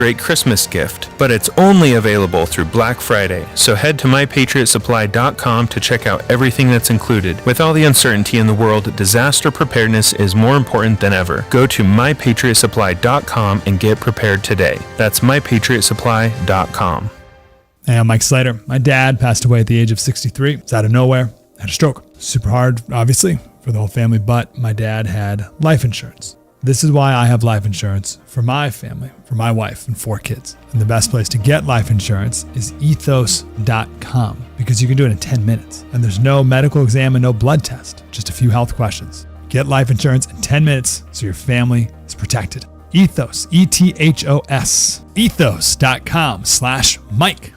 great Christmas gift, but it's only available through Black Friday, so head to mypatriotsupply.com to check out everything that's included. With all the uncertainty in the world, disaster preparedness is more important than ever. Go to mypatriotsupply.com and get prepared today. That's mypatriotsupply.com. Hey, I'm Mike Slater. My dad passed away at the age of 63. It's out of nowhere. Had a stroke. Super hard, obviously, for the whole family, but my dad had life insurance. This is why I have life insurance for my family, for my wife and 4 kids. And the best place to get life insurance is ethos.com, because you can do it in 10 minutes. And there's no medical exam and no blood test, just a few health questions. Get life insurance in 10 minutes so your family is protected. Ethos, E-T-H-O-S, ethos.com/Mike.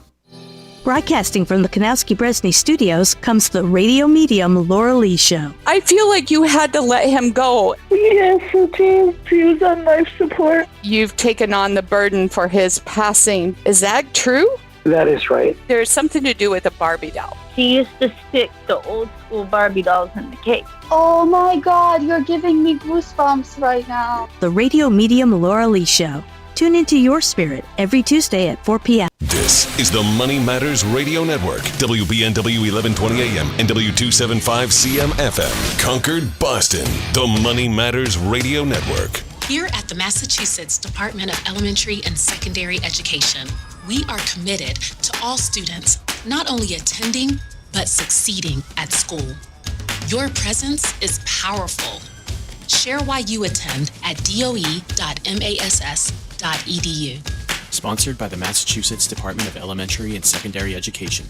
Broadcasting from the Kanowski-Bresney studios comes the radio medium Laura Lee Show. I feel like you had to let him go. Yes, it is. He was on life support. You've taken on the burden for his passing. Is that true? That is right. There's something to do with a Barbie doll. He used to stick the old school Barbie dolls in the cake. Oh my God, you're giving me goosebumps right now. The radio medium Laura Lee Show. Tune into your spirit every Tuesday at 4 p.m. This is the Money Matters Radio Network, WBNW 1120 AM and W275 CM FM, Concord, Boston. The Money Matters Radio Network. Here at the Massachusetts Department of Elementary and Secondary Education, we are committed to all students not only attending, but succeeding at school. Your presence is powerful. Share why you attend at doe.mass.edu. Sponsored by the Massachusetts Department of Elementary and Secondary Education.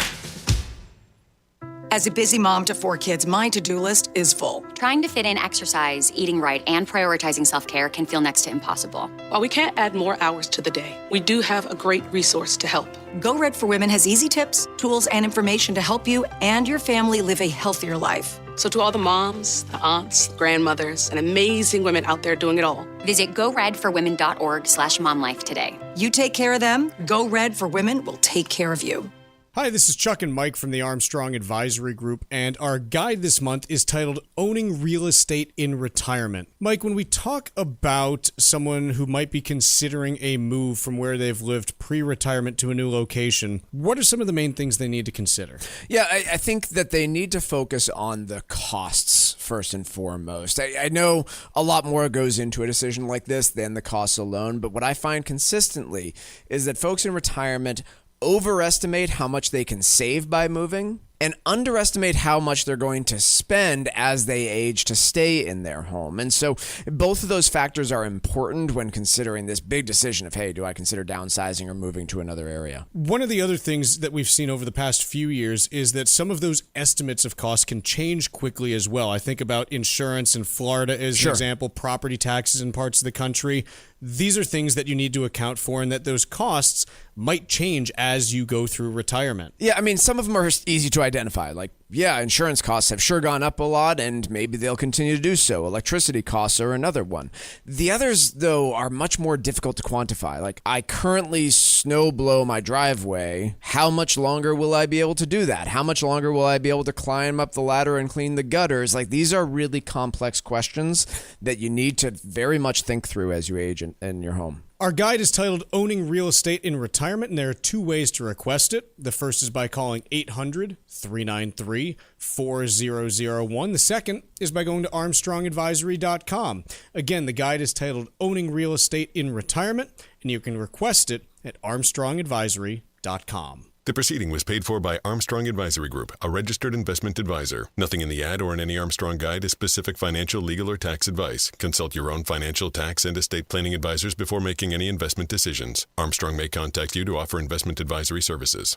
As a busy mom to 4 kids, my to-do list is full. Trying to fit in exercise, eating right, and prioritizing self-care can feel next to impossible. While we can't add more hours to the day, we do have a great resource to help. Go Red for Women has easy tips, tools, and information to help you and your family live a healthier life. So to all the moms, the aunts, the grandmothers, and amazing women out there doing it all, visit goredforwomen.org/momlife today. You take care of them, Go Red for Women will take care of you. Hi, this is Chuck and Mike from the Armstrong Advisory Group, and our guide this month is titled Owning Real Estate in Retirement. Mike, when we talk about someone who might be considering a move from where they've lived pre-retirement to a new location, what are some of the main things they need to consider? Yeah, I think that they need to focus on the costs first and foremost. I know a lot more goes into a decision like this than the costs alone, but what I find consistently is that folks in retirement overestimate how much they can save by moving and underestimate how much they're going to spend as they age to stay in their home. And so both of those factors are important when considering this big decision of, hey, do I consider downsizing or moving to another area? One of the other things that we've seen over the past few years is that some of those estimates of costs can change quickly as well. I think about insurance in Florida as an example, property taxes in parts of the country. These are things that you need to account for, and that those costs might change as you go through retirement. Yeah, I mean, some of them are easy to identify. Like, yeah, insurance costs have sure gone up a lot, and maybe they'll continue to do so. Electricity costs are another one. The others, though, are much more difficult to quantify. Like, I currently snow blow my driveway. How much longer will I be able to do that? How much longer will I be able to climb up the ladder and clean the gutters? Like, these are really complex questions that you need to very much think through as you age in your home. Our guide is titled Owning Real Estate in Retirement, and there are 2 ways to request it. The first is by calling 800-393-4001. The second is by going to armstrongadvisory.com. Again, the guide is titled Owning Real Estate in Retirement, and you can request it at armstrongadvisory.com. The proceeding was paid for by Armstrong Advisory Group, a registered investment advisor. Nothing in the ad or in any Armstrong guide is specific financial, legal, or tax advice. Consult your own financial, tax, and estate planning advisors before making any investment decisions. Armstrong may contact you to offer investment advisory services.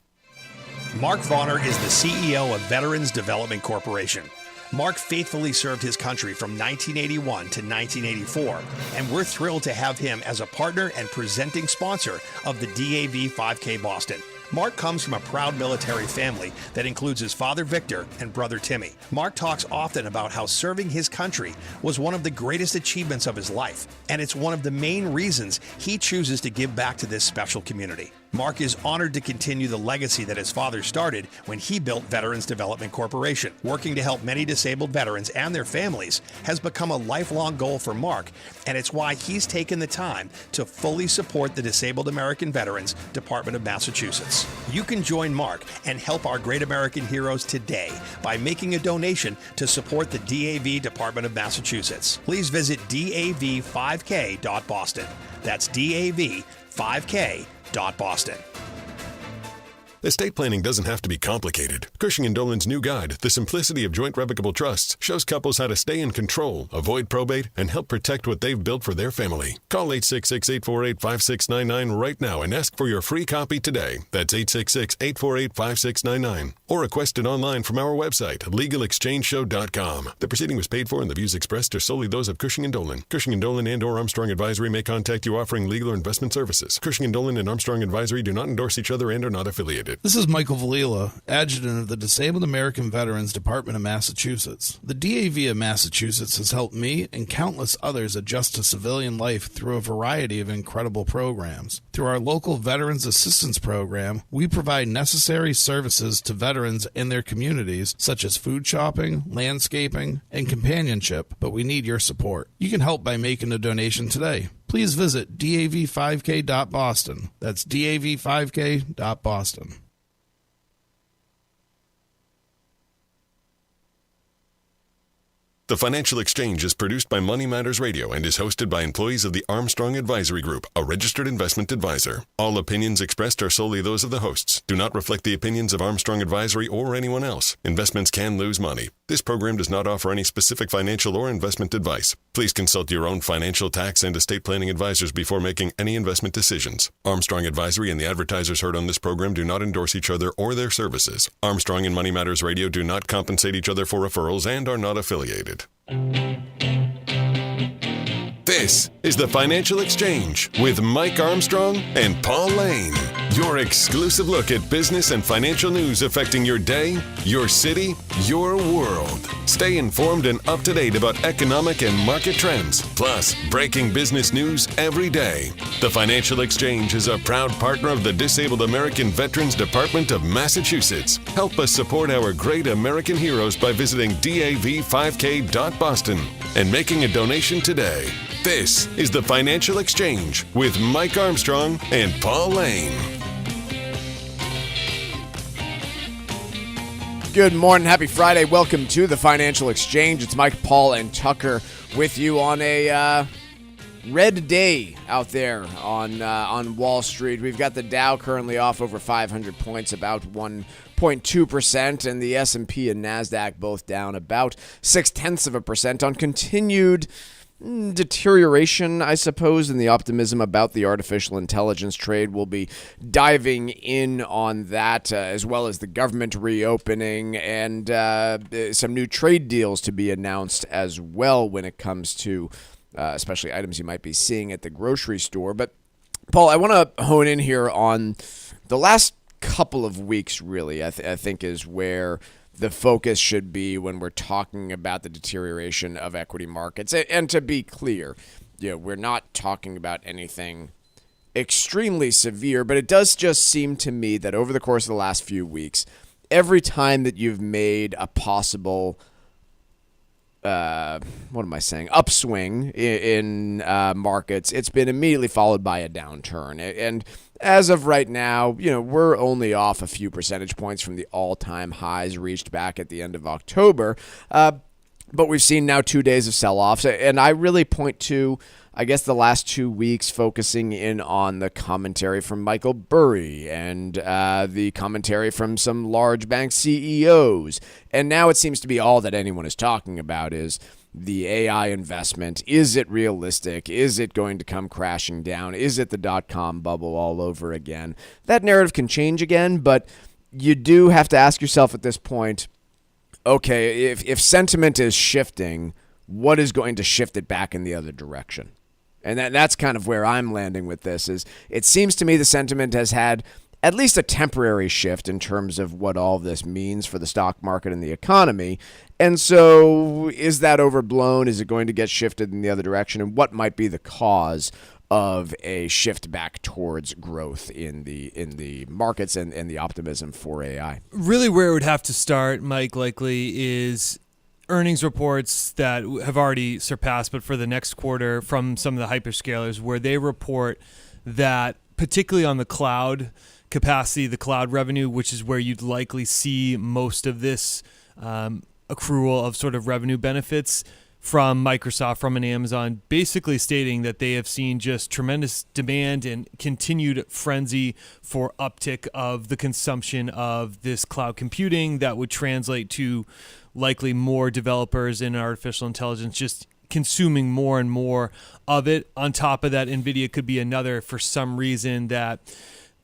Mark Varner is the CEO of Veterans Development Corporation. Mark faithfully served his country from 1981 to 1984, and we're thrilled to have him as a partner and presenting sponsor of the DAV 5K Boston. Mark comes from a proud military family that includes his father Victor and brother Timmy. Mark talks often about how serving his country was one of the greatest achievements of his life, and it's one of the main reasons he chooses to give back to this special community. Mark is honored to continue the legacy that his father started when he built Veterans Development Corporation. Working to help many disabled veterans and their families has become a lifelong goal for Mark, and it's why he's taken the time to fully support the Disabled American Veterans Department of Massachusetts. You can join Mark and help our great American heroes today by making a donation to support the DAV Department of Massachusetts. Please visit dav5k.boston. That's dav5k.boston. Estate planning doesn't have to be complicated. Cushing & Dolan's new guide, The Simplicity of Joint Revocable Trusts, shows couples how to stay in control, avoid probate, and help protect what they've built for their family. Call 866-848-5699 right now and ask for your free copy today. That's 866-848-5699. Or request it online from our website, LegalExchangeShow.com. The proceeding was paid for and the views expressed are solely those of Cushing & Dolan. Cushing & Dolan and or Armstrong Advisory may contact you offering legal or investment services. Cushing & Dolan and Armstrong Advisory do not endorse each other and are not affiliated. This is Michael Valila, Adjutant of the Disabled American Veterans Department of Massachusetts. The DAV of Massachusetts has helped me and countless others adjust to civilian life through a variety of incredible programs. Through our local Veterans Assistance Program, we provide necessary services to veterans and their communities, such as food shopping, landscaping, and companionship, but we need your support. You can help by making a donation today. Please visit dav5k.boston. That's dav5k.boston. The Financial Exchange is produced by Money Matters Radio and is hosted by employees of the Armstrong Advisory Group, a registered investment advisor. All opinions expressed are solely those of the hosts, do not reflect the opinions of Armstrong Advisory or anyone else. Investments can lose money. This program does not offer any specific financial or investment advice. Please consult your own financial, tax, and estate planning advisors before making any investment decisions. Armstrong Advisory and the advertisers heard on this program do not endorse each other or their services. Armstrong and Money Matters Radio do not compensate each other for referrals and are not affiliated. This is the Financial Exchange with Mike Armstrong and Paul Lane. Your exclusive look at business and financial news affecting your day, your city, your world. Stay informed and up to date about economic and market trends, plus breaking business news every day. The Financial Exchange is a proud partner of the Disabled American Veterans Department of Massachusetts. Help us support our great American heroes by visiting dav5k.boston and making a donation today. This is the Financial Exchange with Mike Armstrong and Paul Lane. Good morning. Happy Friday. Welcome to the Financial Exchange. It's Mike, Paul, and Tucker with you on a red day out there on Wall Street. We've got the Dow currently off over 500 points, about 1.2%, and the S&P and NASDAQ both down about 0.6% on continued deterioration, I suppose, in the optimism about the artificial intelligence trade. We'll be diving in on that, as well as the government reopening and some new trade deals to be announced as well when it comes to especially items you might be seeing at the grocery store. But, Paul, I want to hone in here on the last couple of weeks, really, I think is where the focus should be when we're talking about the deterioration of equity markets. And to be clear, we're not talking about anything extremely severe, but it does just seem to me that over the course of the last few weeks, every time that you've made a possible upswing in markets, it's been immediately followed by a downturn. And as of right now, we're only off a few percentage points from the all-time highs reached back at the end of October. But we've seen now 2 days of sell-offs. And I really point to, I guess, the last 2 weeks focusing in on the commentary from Michael Burry and the commentary from some large bank CEOs. And now it seems to be all that anyone is talking about is the AI investment. Is it realistic? Is it going to come crashing down? Is it the dot-com bubble all over again? That narrative can change again, but you do have to ask yourself at this point, okay, if sentiment is shifting, what is going to shift it back in the other direction? And that's kind of where I'm landing with this. Is it seems to me the sentiment has had at least a temporary shift in terms of what all of this means for the stock market and the economy. And so is that overblown? Is it going to get shifted in the other direction? And what might be the cause of a shift back towards growth in the markets and the optimism for AI? Really where it would have to start, Mike, likely is earnings reports that have already surpassed, but for the next quarter from some of the hyperscalers, where they report that particularly on the cloud capacity, the cloud revenue, which is where you'd likely see most of this accrual of sort of revenue benefits from Microsoft, from an Amazon, basically stating that they have seen just tremendous demand and continued frenzy for uptick of the consumption of this cloud computing that would translate to likely more developers in artificial intelligence just consuming more and more of it. On top of that, NVIDIA could be another for some reason that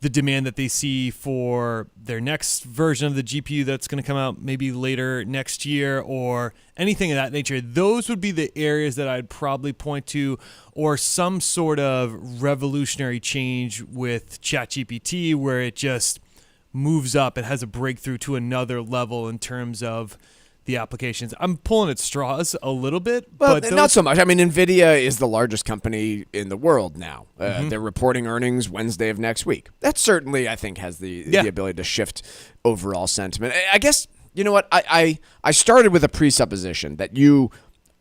the demand that they see for their next version of the GPU that's going to come out maybe later next year or anything of that nature. Those would be the areas that I'd probably point to, or some sort of revolutionary change with ChatGPT where it just moves up and has a breakthrough to another level in terms of the applications. I'm pulling at straws a little bit. Well, but not so much. I mean, NVIDIA is the largest company in the world now. They're reporting earnings Wednesday of next week. That certainly, I think, has the ability to shift overall sentiment. I guess, you know what? I started with a presupposition that you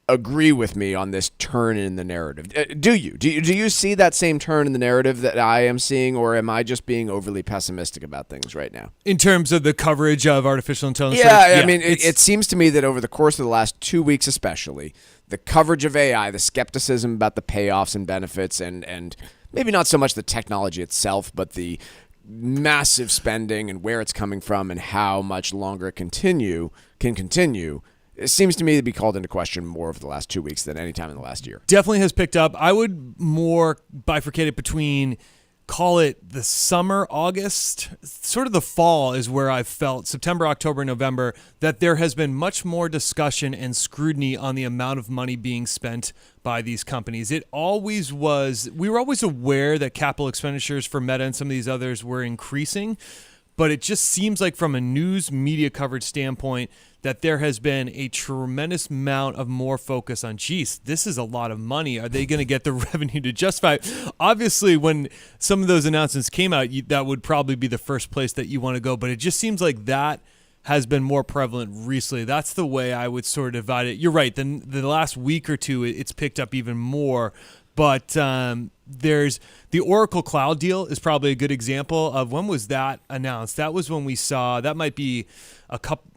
agree with me on this turn in the narrative. Do you see that same turn in the narrative that I am seeing, or am I just being overly pessimistic about things right now? In terms of the coverage of artificial intelligence? Yeah, I mean, it seems to me that over the course of the last 2 weeks especially, the coverage of AI, the skepticism about the payoffs and benefits, and maybe not so much the technology itself, but the massive spending and where it's coming from and how much longer it can continue, it seems to me to be called into question more over the last 2 weeks than any time in the last year. Definitely has picked up. I would more bifurcate it between, call it the summer, August, sort of the fall is where I've felt, September, October, November, that there has been much more discussion and scrutiny on the amount of money being spent by these companies. It always was, we were always aware that capital expenditures for Meta and some of these others were increasing, but it just seems like from a news media coverage standpoint that there has been a tremendous amount of more focus on, geez, this is a lot of money. Are they going to get the revenue to justify it? Obviously, when some of those announcements came out, that would probably be the first place that you want to go. But it just seems like that has been more prevalent recently. That's the way I would sort of divide it. You're right. The last week or two, it's picked up even more. But there's the Oracle Cloud deal is probably a good example of when was that announced. That was when we saw, that might be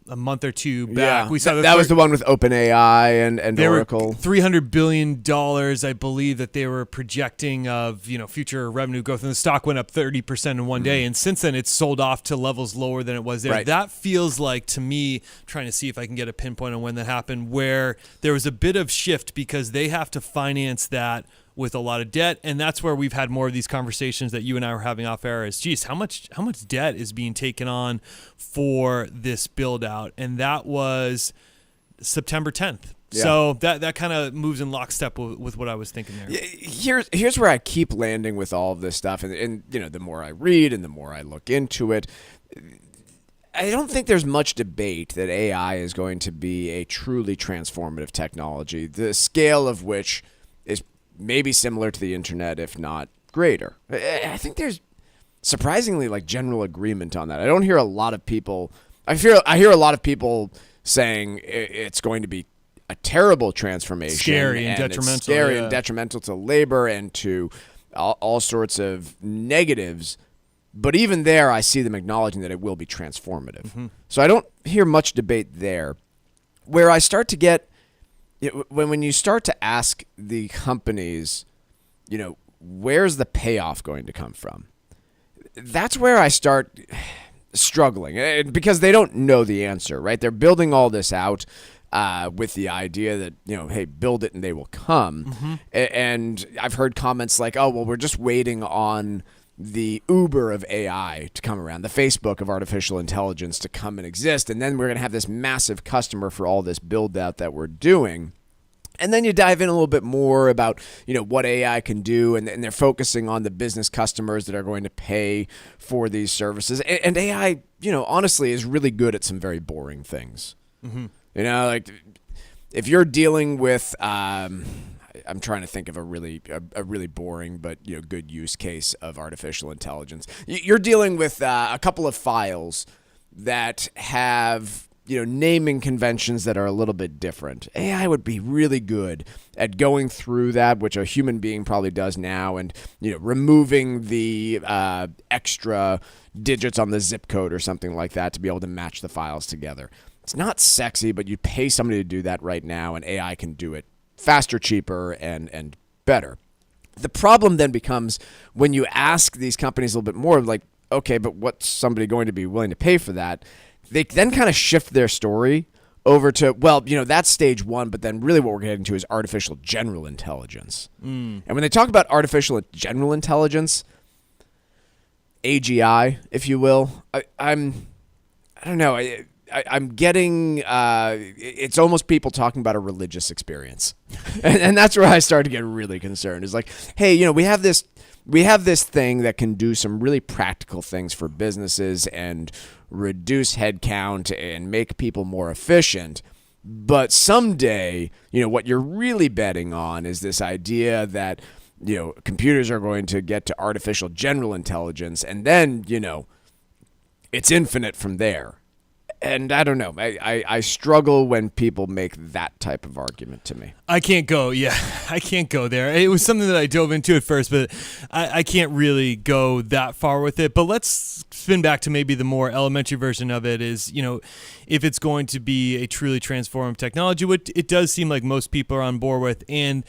a month or two back. Yeah, we saw that was the one with OpenAI and Oracle. $300 billion, I believe, that they were projecting of future revenue growth, and the stock went up 30% in one day. And since then, it's sold off to levels lower than it was there. Right. That feels like, to me, trying to see if I can get a pinpoint on when that happened, where there was a bit of shift because they have to finance that with a lot of debt, and that's where we've had more of these conversations that you and I were having off air is, geez, how much debt is being taken on for this build out? And that was September 10th. Yeah. So that kind of moves in lockstep with what I was thinking there. Here's where I keep landing with all of this stuff, and the more I read and the more I look into it, I don't think there's much debate that AI is going to be a truly transformative technology, the scale of which is maybe similar to the internet, if not greater. I think there's surprisingly general agreement on that. I don't hear a lot of people. I hear a lot of people saying it's going to be a terrible transformation, scary and detrimental, it's scary and detrimental to labor and to all sorts of negatives. But even there, I see them acknowledging that it will be transformative. Mm-hmm. So I don't hear much debate there. Where I start to get when you start to ask the companies, where's the payoff going to come from? That's where I start struggling because they don't know the answer, right? They're building all this out with the idea that, hey, build it and they will come. Mm-hmm. And I've heard comments like, oh, well, we're just waiting on the Uber of AI to come around, the Facebook of artificial intelligence to come and exist, and then we're going to have this massive customer for all this build out that we're doing. And then you dive in a little bit more about, what AI can do, and they're focusing on the business customers that are going to pay for these services. And AI, honestly, is really good at some very boring things. Mm-hmm. Like if you're dealing with, I'm trying to think of a really boring but good use case of artificial intelligence. You're dealing with a couple of files that have naming conventions that are a little bit different. AI would be really good at going through that, which a human being probably does now, and removing the extra digits on the zip code or something like that to be able to match the files together. It's not sexy, but you pay somebody to do that right now, and AI can do it faster, cheaper, and better. The problem then becomes when you ask these companies a little bit more, like, okay, but what's somebody going to be willing to pay for that? They then kind of shift their story over to, that's stage one, but then really what we're getting to is artificial general intelligence. And when they talk about artificial general intelligence, AGI, if you will, I'm getting, it's almost people talking about a religious experience. and that's where I start to get really concerned. It's like, hey, we have this thing that can do some really practical things for businesses and reduce headcount and make people more efficient. But someday, what you're really betting on is this idea that, computers are going to get to artificial general intelligence, and then, it's infinite from there. And I don't know. I struggle when people make that type of argument to me. I can't go there. It was something that I dove into at first, but I can't really go that far with it. But let's spin back to maybe the more elementary version of it is, if it's going to be a truly transformative technology, which it does seem like most people are on board with. And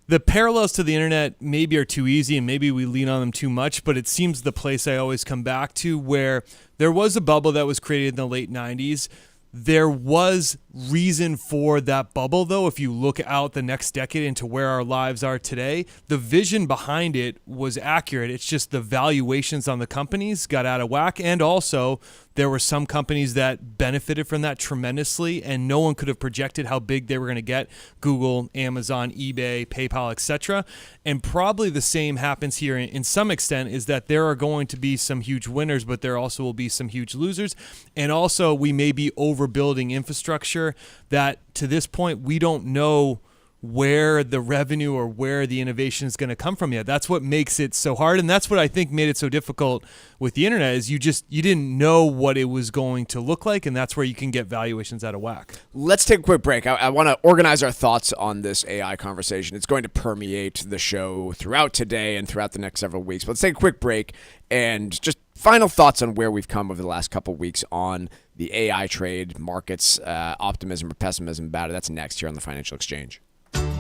the parallels to the internet maybe are too easy and maybe we lean on them too much, but it seems the place I always come back to where there was a bubble that was created in the late 90s. There was reason for that bubble, though. If you look out the next decade into where our lives are today, the vision behind it was accurate. It's just the valuations on the companies got out of whack. And also, there were some companies that benefited from that tremendously, and no one could have projected how big they were going to get. Google, Amazon, eBay, PayPal, etc. And probably the same happens here in some extent, is that there are going to be some huge winners, but there also will be some huge losers. And also, we may be overbuilding infrastructure that to this point, we don't know where the revenue or where the innovation is going to come from yet. That's what makes it so hard. And that's what I think made it so difficult with the internet is you didn't know what it was going to look like. And that's where you can get valuations out of whack. Let's take a quick break. I want to organize our thoughts on this AI conversation. It's going to permeate the show throughout today and throughout the next several weeks. But let's take a quick break and just final thoughts on where we've come over the last couple of weeks on the AI trade, markets, optimism or pessimism about it. That's next here on the Financial Exchange.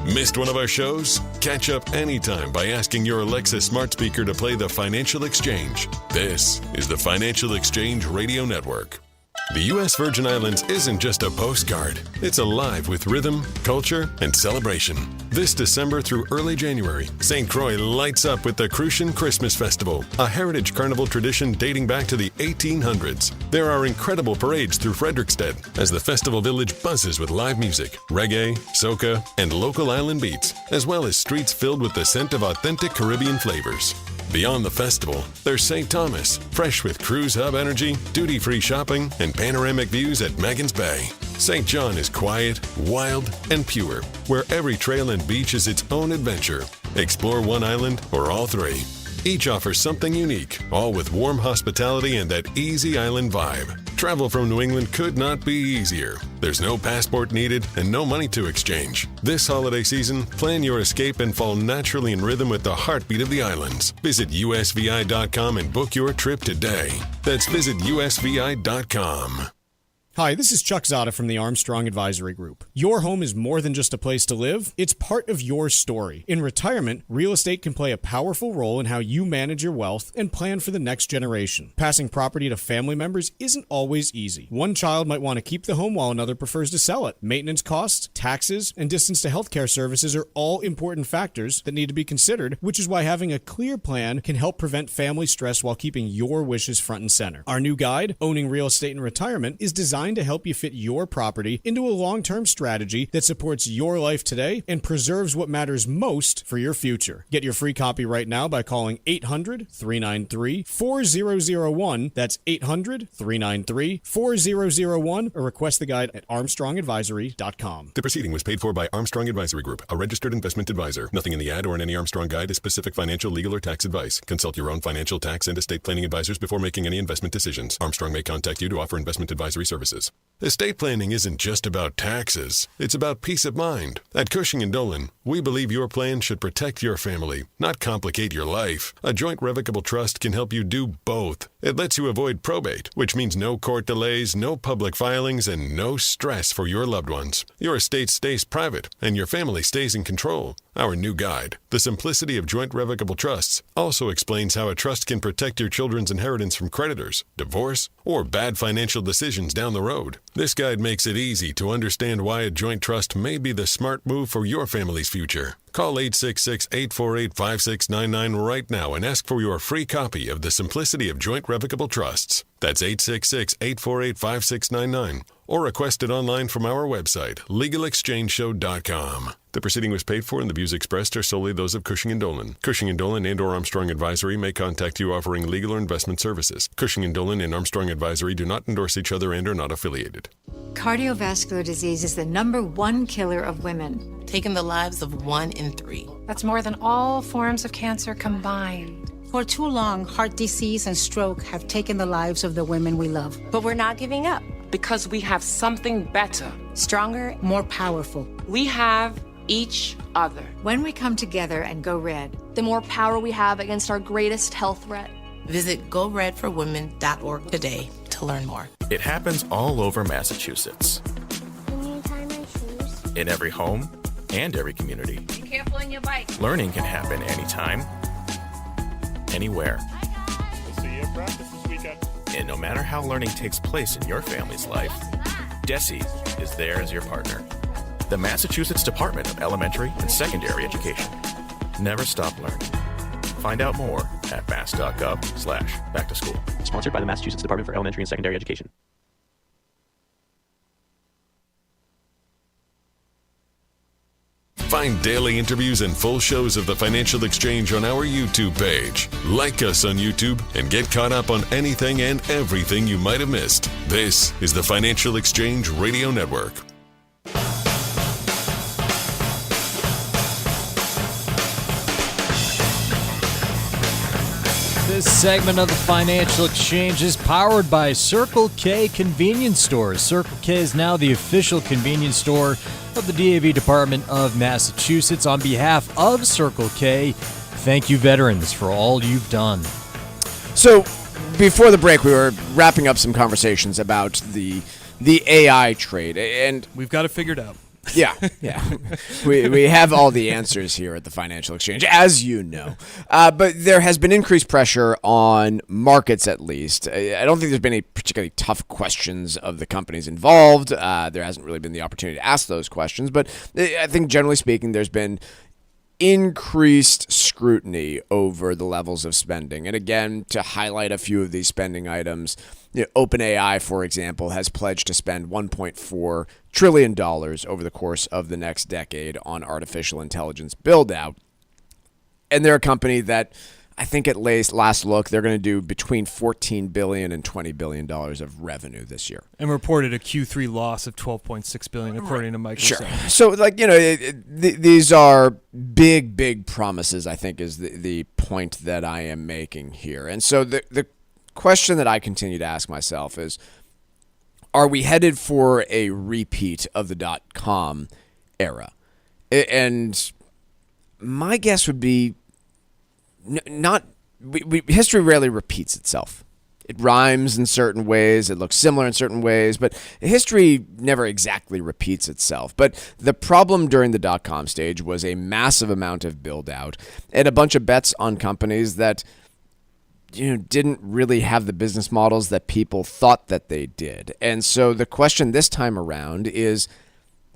Missed one of our shows? Catch up anytime by asking your Alexa smart speaker to play the Financial Exchange. This is the Financial Exchange Radio Network. The U.S. Virgin Islands isn't just a postcard. It's alive with rhythm, culture, and celebration. This December through early January, St. Croix lights up with the Crucian Christmas Festival, a heritage carnival tradition dating back to the 1800s. There are incredible parades through Frederiksted as the festival village buzzes with live music, reggae, soca, and local island beats, as well as streets filled with the scent of authentic Caribbean flavors. Beyond the festival, there's St. Thomas, fresh with cruise hub energy, duty-free shopping, and panoramic views at Maggins Bay. St. John is quiet, wild, and pure, where every trail and beach is its own adventure. Explore one island or all three. Each offers something unique, all with warm hospitality and that easy island vibe. Travel from New England could not be easier. There's no passport needed and no money to exchange. This holiday season, plan your escape and fall naturally in rhythm with the heartbeat of the islands. Visit usvi.com and book your trip today. That's visit usvi.com. Hi, this is Chuck Zada from the Armstrong Advisory Group. Your home is more than just a place to live. It's part of your story. In retirement, real estate can play a powerful role in how you manage your wealth and plan for the next generation. Passing property to family members isn't always easy. One child might want to keep the home while another prefers to sell it. Maintenance costs, taxes, and distance to healthcare services are all important factors that need to be considered, which is why having a clear plan can help prevent family stress while keeping your wishes front and center. Our new guide, Owning Real Estate in Retirement, is designed designed to help you fit your property into a long-term strategy that supports your life today and preserves what matters most for your future. Get your free copy right now by calling 800-393-4001. That's 800-393-4001, or request the guide at armstrongadvisory.com. The proceeding was paid for by Armstrong Advisory Group, a registered investment advisor. Nothing in the ad or in any Armstrong guide is specific financial, legal, or tax advice. Consult your own financial, tax, and estate planning advisors before making any investment decisions. Armstrong may contact you to offer investment advisory services. Estate planning isn't just about taxes. It's about peace of mind. At Cushing & Dolan, we believe your plan should protect your family, not complicate your life. A joint revocable trust can help you do both. It lets you avoid probate, which means no court delays, no public filings, and no stress for your loved ones. Your estate stays private, and your family stays in control. Our new guide, The Simplicity of Joint Revocable Trusts, also explains how a trust can protect your children's inheritance from creditors, divorce, or bad financial decisions down the road. This guide makes it easy to understand why a joint trust may be the smart move for your family's future. Call 866-848-5699 right now and ask for your free copy of The Simplicity of Joint Revocable Trusts. That's 866-848-5699. Or request it online from our website, LegalExchangeShow.com. The proceeding was paid for and the views expressed are solely those of Cushing & Dolan. Cushing & Dolan and or Armstrong Advisory may contact you offering legal or investment services. Cushing & Dolan and Armstrong Advisory do not endorse each other and are not affiliated. Cardiovascular disease is the #1 killer of women, taking the lives of 1 in 3. That's more than all forms of cancer combined. For too long, heart disease and stroke have taken the lives of the women we love. But we're not giving up because we have something better, stronger, more powerful. We have each other. When we come together and go red, the more power we have against our greatest health threat. Visit GoRedForWomen.org today to learn more. It happens all over Massachusetts. Can you tie my shoes? In every home and every community. Be careful on your bike. Learning can happen anytime, anywhere. We'll see you at practice this weekend. And no matter how learning takes place in your family's life, DESE is there as your partner. The Massachusetts Department of Elementary and Secondary Education. Never stop learning. Find out more at mass.gov/back-to-school. Sponsored by the Massachusetts Department for Elementary and Secondary Education. Find daily interviews and full shows of the Financial Exchange on our YouTube page. Like us on YouTube and get caught up on anything and everything you might have missed. This is the Financial Exchange Radio Network. This segment of the Financial Exchange is powered by Circle K Convenience Stores. Circle K is now the official convenience store of the DAV Department of Massachusetts. On behalf of Circle K, thank you, veterans, for all you've done. So, before the break, we were wrapping up some conversations about the AI trade, and we've got it figured out. Yeah. We have all the answers here at the Financial Exchange, as you know. But there has been increased pressure on markets, at least. I don't think there's been any particularly tough questions of the companies involved. There hasn't really been the opportunity to ask those questions. But I think, generally speaking, there's been increased scrutiny over the levels of spending. And again, to highlight a few of these spending items, OpenAI, for example, has pledged to spend $1.4 trillion over the course of the next decade on artificial intelligence build-out. And they're a company that I think at last look, they're going to do between $14 billion and $20 billion of revenue this year. And reported a Q3 loss of $12.6 billion, according to Microsoft. Sure. So, these are big promises, I think, is the point that I am making here. And so the question that I continue to ask myself is, are we headed for a repeat of the .com era? And my guess would be not. History rarely repeats itself. It rhymes in certain ways, it looks similar in certain ways, but history never exactly repeats itself. But the problem during the .com stage was a massive amount of build-out and a bunch of bets on companies that didn't really have the business models that people thought that they did. And so the question this time around is,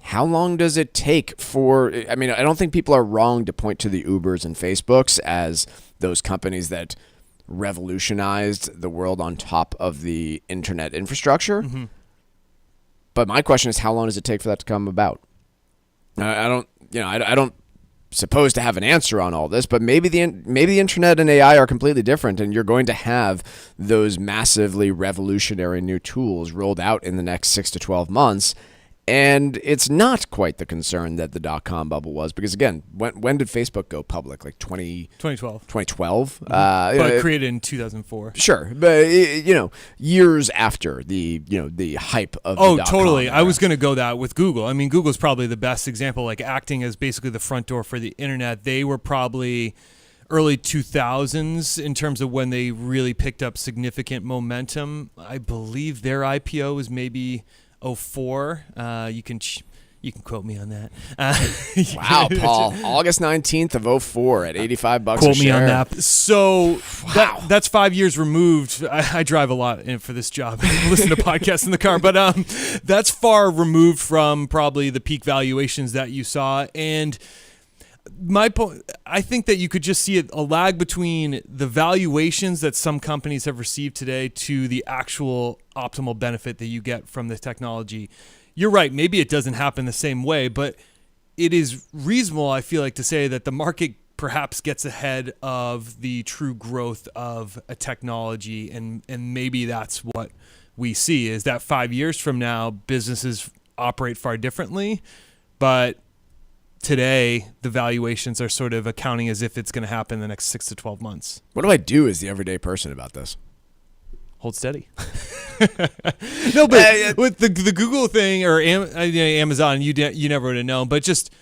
how long does it take for, I don't think people are wrong to point to the Ubers and Facebooks as those companies that revolutionized the world on top of the internet infrastructure. Mm-hmm. But my question is, how long does it take for that to come about? I don't supposed to have an answer on all this, but maybe the internet and AI are completely different, and you're going to have those massively revolutionary new tools rolled out in the next 6 to 12 months. And it's not quite the concern that the dot-com bubble was, because again, when did Facebook go public? Like 2012. 2012? But created in 2004. Sure, but years after the hype of the dot-com totally. era. I was going to go that with Google. I mean, Google's probably the best example, like acting as basically the front door for the internet. They were probably early 2000s in terms of when they really picked up significant momentum. I believe their IPO was maybe 04. You can quote me on that. Wow, Paul. August 19th of 04 at $85 quote a share. me on that. So Wow. that's 5 years removed. I drive a lot for this job. Listen to podcasts in the car, but that's far removed from probably the peak valuations that you saw. And my point, I think that you could just see a lag between the valuations that some companies have received today to the actual optimal benefit that you get from the technology. You're right. Maybe it doesn't happen the same way, but it is reasonable, I feel like, to say that the market perhaps gets ahead of the true growth of a technology. And maybe that's what we see, is that 5 years from now, businesses operate far differently, but today, the valuations are sort of accounting as if it's going to happen in the next 6 to 12 months. What do I do as the everyday person about this? Hold steady. No, but with the Google thing or Amazon, you never would have known. But just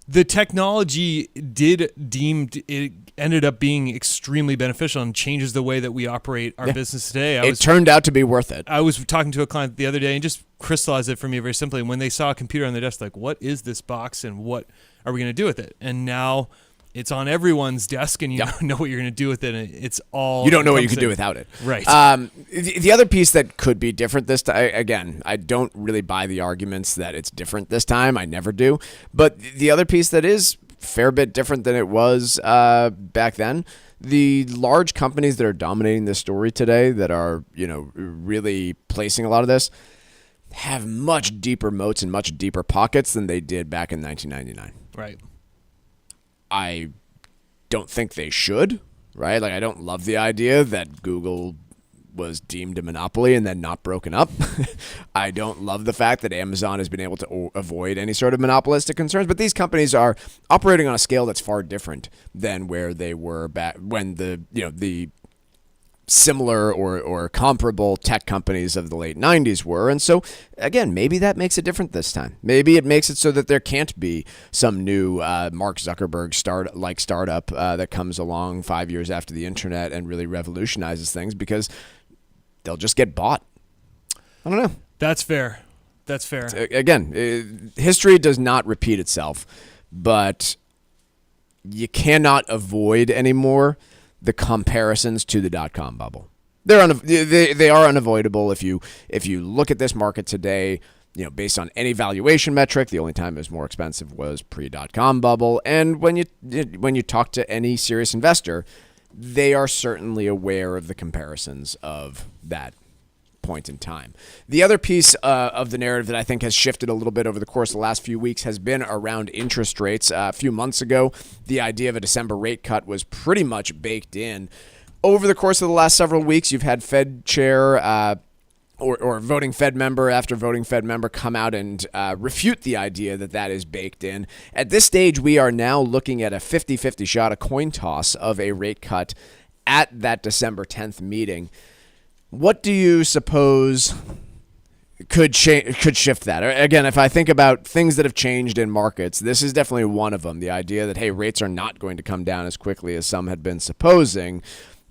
the technology it ended up being extremely beneficial and changes the way that we operate our business today. It turned out to be worth it. I was talking to a client the other day and just crystallized it for me very simply. When they saw a computer on their desk, like, what is this box and what are we going to do with it? And now it's on everyone's desk, and you know what you're going to do with it. And it's all you don't know what you can do without it. Right. The other piece that could be different this time, again, I don't really buy the arguments that it's different this time. I never do. But the other piece that is a fair bit different than it was back then, the large companies that are dominating this story today, that are really placing a lot of this, have much deeper moats and much deeper pockets than they did back in 1999. Right. I don't think they should, right? Like, I don't love the idea that Google was deemed a monopoly and then not broken up. I don't love the fact that Amazon has been able to avoid any sort of monopolistic concerns, but these companies are operating on a scale that's far different than where they were back when the similar or comparable tech companies of the late 90s were. And so, again, maybe that makes it different this time. Maybe it makes it so that there can't be some new Mark Zuckerberg startup that comes along 5 years after the internet and really revolutionizes things, because they'll just get bought. I don't know. That's fair. Again, history does not repeat itself, but you cannot avoid anymore the comparisons to the dot-com bubble. They are unavoidable. If you look at this market today, based on any valuation metric, the only time it was more expensive was pre-dot-com bubble. And when you talk to any serious investor, they are certainly aware of the comparisons of that point in time. The other piece of the narrative that I think has shifted a little bit over the course of the last few weeks has been around interest rates. A few months ago, the idea of a December rate cut was pretty much baked in. Over the course of the last several weeks, you've had Fed chair or voting Fed member after voting Fed member come out and refute the idea that is baked in. At this stage, we are now looking at a 50-50 shot, a coin toss of a rate cut at that December 10th meeting. What do you suppose could shift that? Again, if I think about things that have changed in markets, this is definitely one of them. The idea that, hey, rates are not going to come down as quickly as some had been supposing.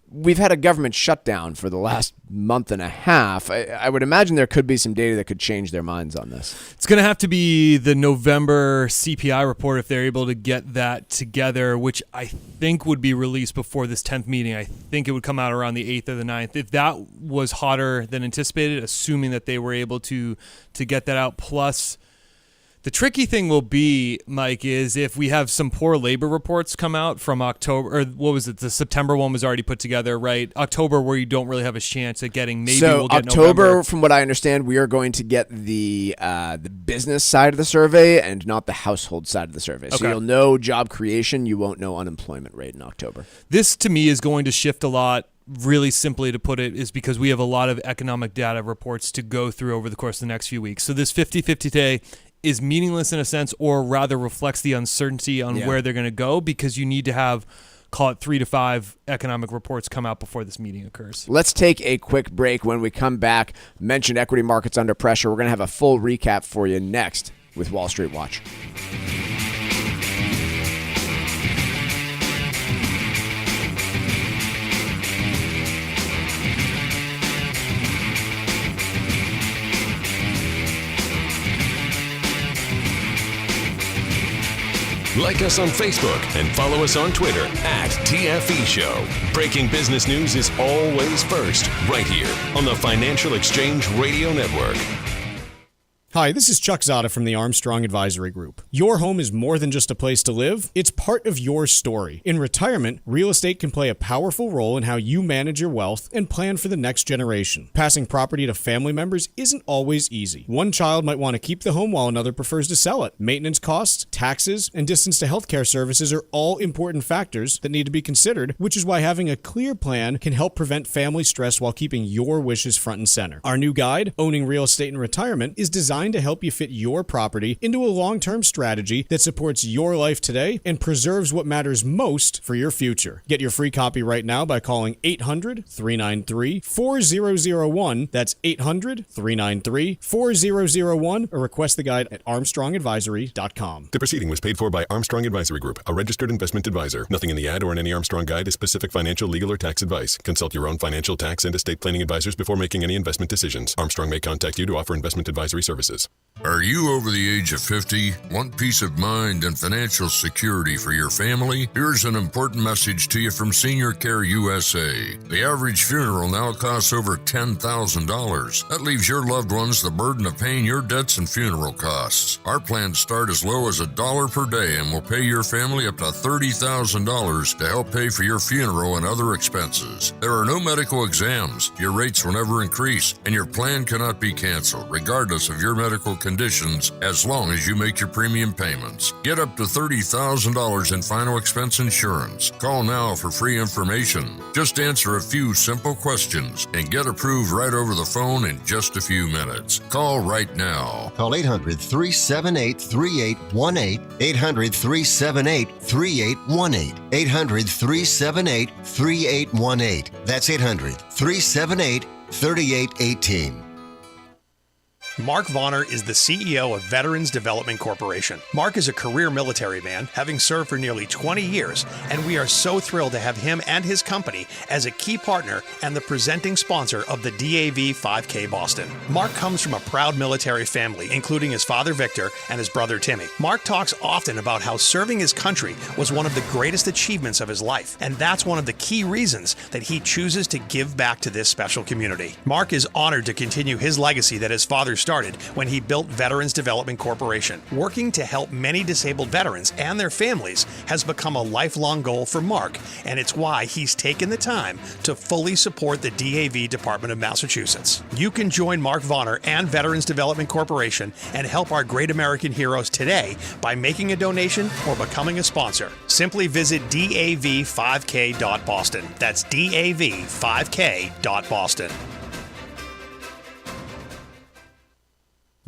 We've had a government shutdown for the last month and a half. I would imagine there could be some data that could change their minds on this. It's going to have to be the November CPI report if they're able to get that together, which I think would be released before this 10th meeting. I think it would come out around the 8th or the 9th. If that was hotter than anticipated, assuming that they were able to get that out, plus The tricky thing will be, Mike, is if we have some poor labor reports come out from October, or what was it? The September one was already put together, right? October, where you don't really have a chance at getting. Maybe we'll get October, November. from what I understand, we are going to get the business side of the survey and not the household side of the survey. So you'll know job creation, you won't know unemployment rate in October. This, to me, is going to shift a lot. Really simply to put it, is because we have a lot of economic data reports to go through over the course of the next few weeks. So this 50-50 day is meaningless in a sense, or rather reflects the uncertainty on where they're going to go, because you need to have, call it 3 to 5 economic reports come out before this meeting occurs. Let's take a quick break. When we come back, mentioned equity markets under pressure. We're going to have a full recap for you next with Wall Street Watch. Like us on Facebook and follow us on Twitter @TFE Show. Breaking business news is always first, right here on the Financial Exchange Radio Network. Hi, this is Chuck Zada from the Armstrong Advisory Group. Your home is more than just a place to live. It's part of your story. In retirement, real estate can play a powerful role in how you manage your wealth and plan for the next generation. Passing property to family members isn't always easy. One child might want to keep the home while another prefers to sell it. Maintenance costs, taxes, and distance to healthcare services are all important factors that need to be considered, which is why having a clear plan can help prevent family stress while keeping your wishes front and center. Our new guide, Owning Real Estate in Retirement, is designed to help you fit your property into a long-term strategy that supports your life today and preserves what matters most for your future. Get your free copy right now by calling 800-393-4001. That's 800-393-4001, or request the guide at armstrongadvisory.com. The proceeding was paid for by Armstrong Advisory Group, a registered investment advisor. Nothing in the ad or in any Armstrong guide is specific financial, legal, or tax advice. Consult your own financial, tax, and estate planning advisors before making any investment decisions. Armstrong may contact you to offer investment advisory services. Are you over the age of 50? Want peace of mind and financial security for your family? Here's an important message to you from Senior Care USA. The average funeral now costs over $10,000. That leaves your loved ones the burden of paying your debts and funeral costs. Our plans start as low as $1 per day and will pay your family up to $30,000 to help pay for your funeral and other expenses. There are no medical exams. Your rates will never increase, and your plan cannot be canceled, regardless of your medical conditions, as long as you make your premium payments. Get up to $30,000 in final expense insurance. Call now for free information. Just answer a few simple questions and get approved right over the phone in just a few minutes. Call right now. Call 800-378-3818. 800-378-3818. 800-378-3818. That's 800-378-3818. Mark Vonner is the CEO of Veterans Development Corporation. Mark is a career military man, having served for nearly 20 years, and we are so thrilled to have him and his company as a key partner and the presenting sponsor of the DAV 5K Boston. Mark comes from a proud military family, including his father Victor and his brother Timmy. Mark talks often about how serving his country was one of the greatest achievements of his life, and that's one of the key reasons that he chooses to give back to this special community. Mark is honored to continue his legacy that his father started when he built Veterans Development Corporation. Working to help many disabled veterans and their families has become a lifelong goal for Mark, and it's why he's taken the time to fully support the DAV Department of Massachusetts. You can join Mark Vonner and Veterans Development Corporation and help our great American heroes today by making a donation or becoming a sponsor. Simply visit dav5k.boston. That's dav5k.boston.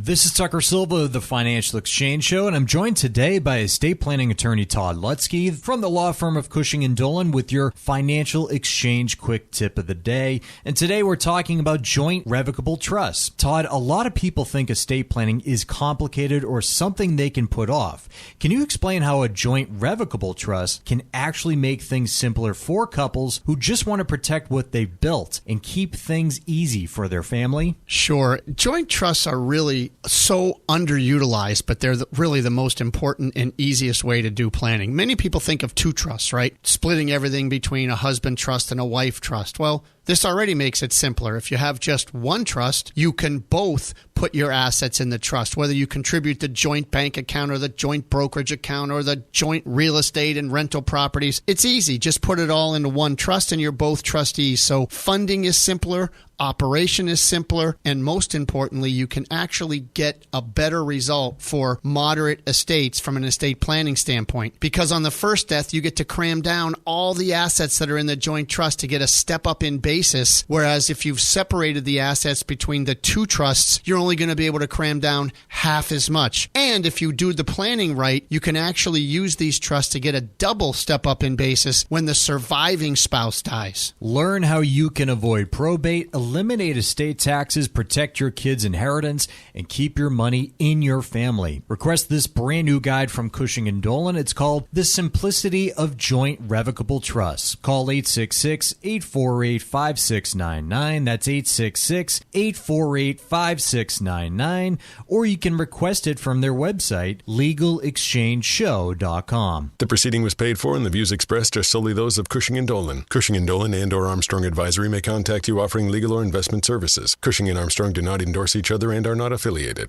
This is Tucker Silva of the Financial Exchange Show, and I'm joined today by estate planning attorney Todd Lutzke from the law firm of Cushing & Dolan with your Financial Exchange quick tip of the day. And today we're talking about joint revocable trusts. Todd, a lot of people think estate planning is complicated or something they can put off. Can you explain how a joint revocable trust can actually make things simpler for couples who just want to protect what they've built and keep things easy for their family? Sure. Joint trusts are really so underutilized, but they're really the most important and easiest way to do planning. Many people think of two trusts, right? Splitting everything between a husband trust and a wife trust. Well, This already makes it simpler. If you have just one trust, you can both put your assets in the trust, whether you contribute the joint bank account or the joint brokerage account or the joint real estate and rental properties. It's easy. Just put it all into one trust and you're both trustees. So funding is simpler. Operation is simpler, and most importantly, you can actually get a better result for moderate estates from an estate planning standpoint. Because on the first death, you get to cram down all the assets that are in the joint trust to get a step up in basis, whereas if you've separated the assets between the two trusts, you're only going to be able to cram down half as much. And if you do the planning right, you can actually use these trusts to get a double step up in basis when the surviving spouse dies. Learn how you can avoid probate, eliminate estate taxes, protect your kids' inheritance, and keep your money in your family. Request this brand new guide from Cushing & Dolan. It's called The Simplicity of Joint Revocable Trusts. Call 866-848-5699. That's 866-848-5699. Or you can request it from their website, legalexchangeshow.com. The proceeding was paid for and the views expressed are solely those of Cushing & Dolan. Cushing & Dolan and or Armstrong Advisory may contact you offering legal or investment services. Cushing and Armstrong do not endorse each other and are not affiliated.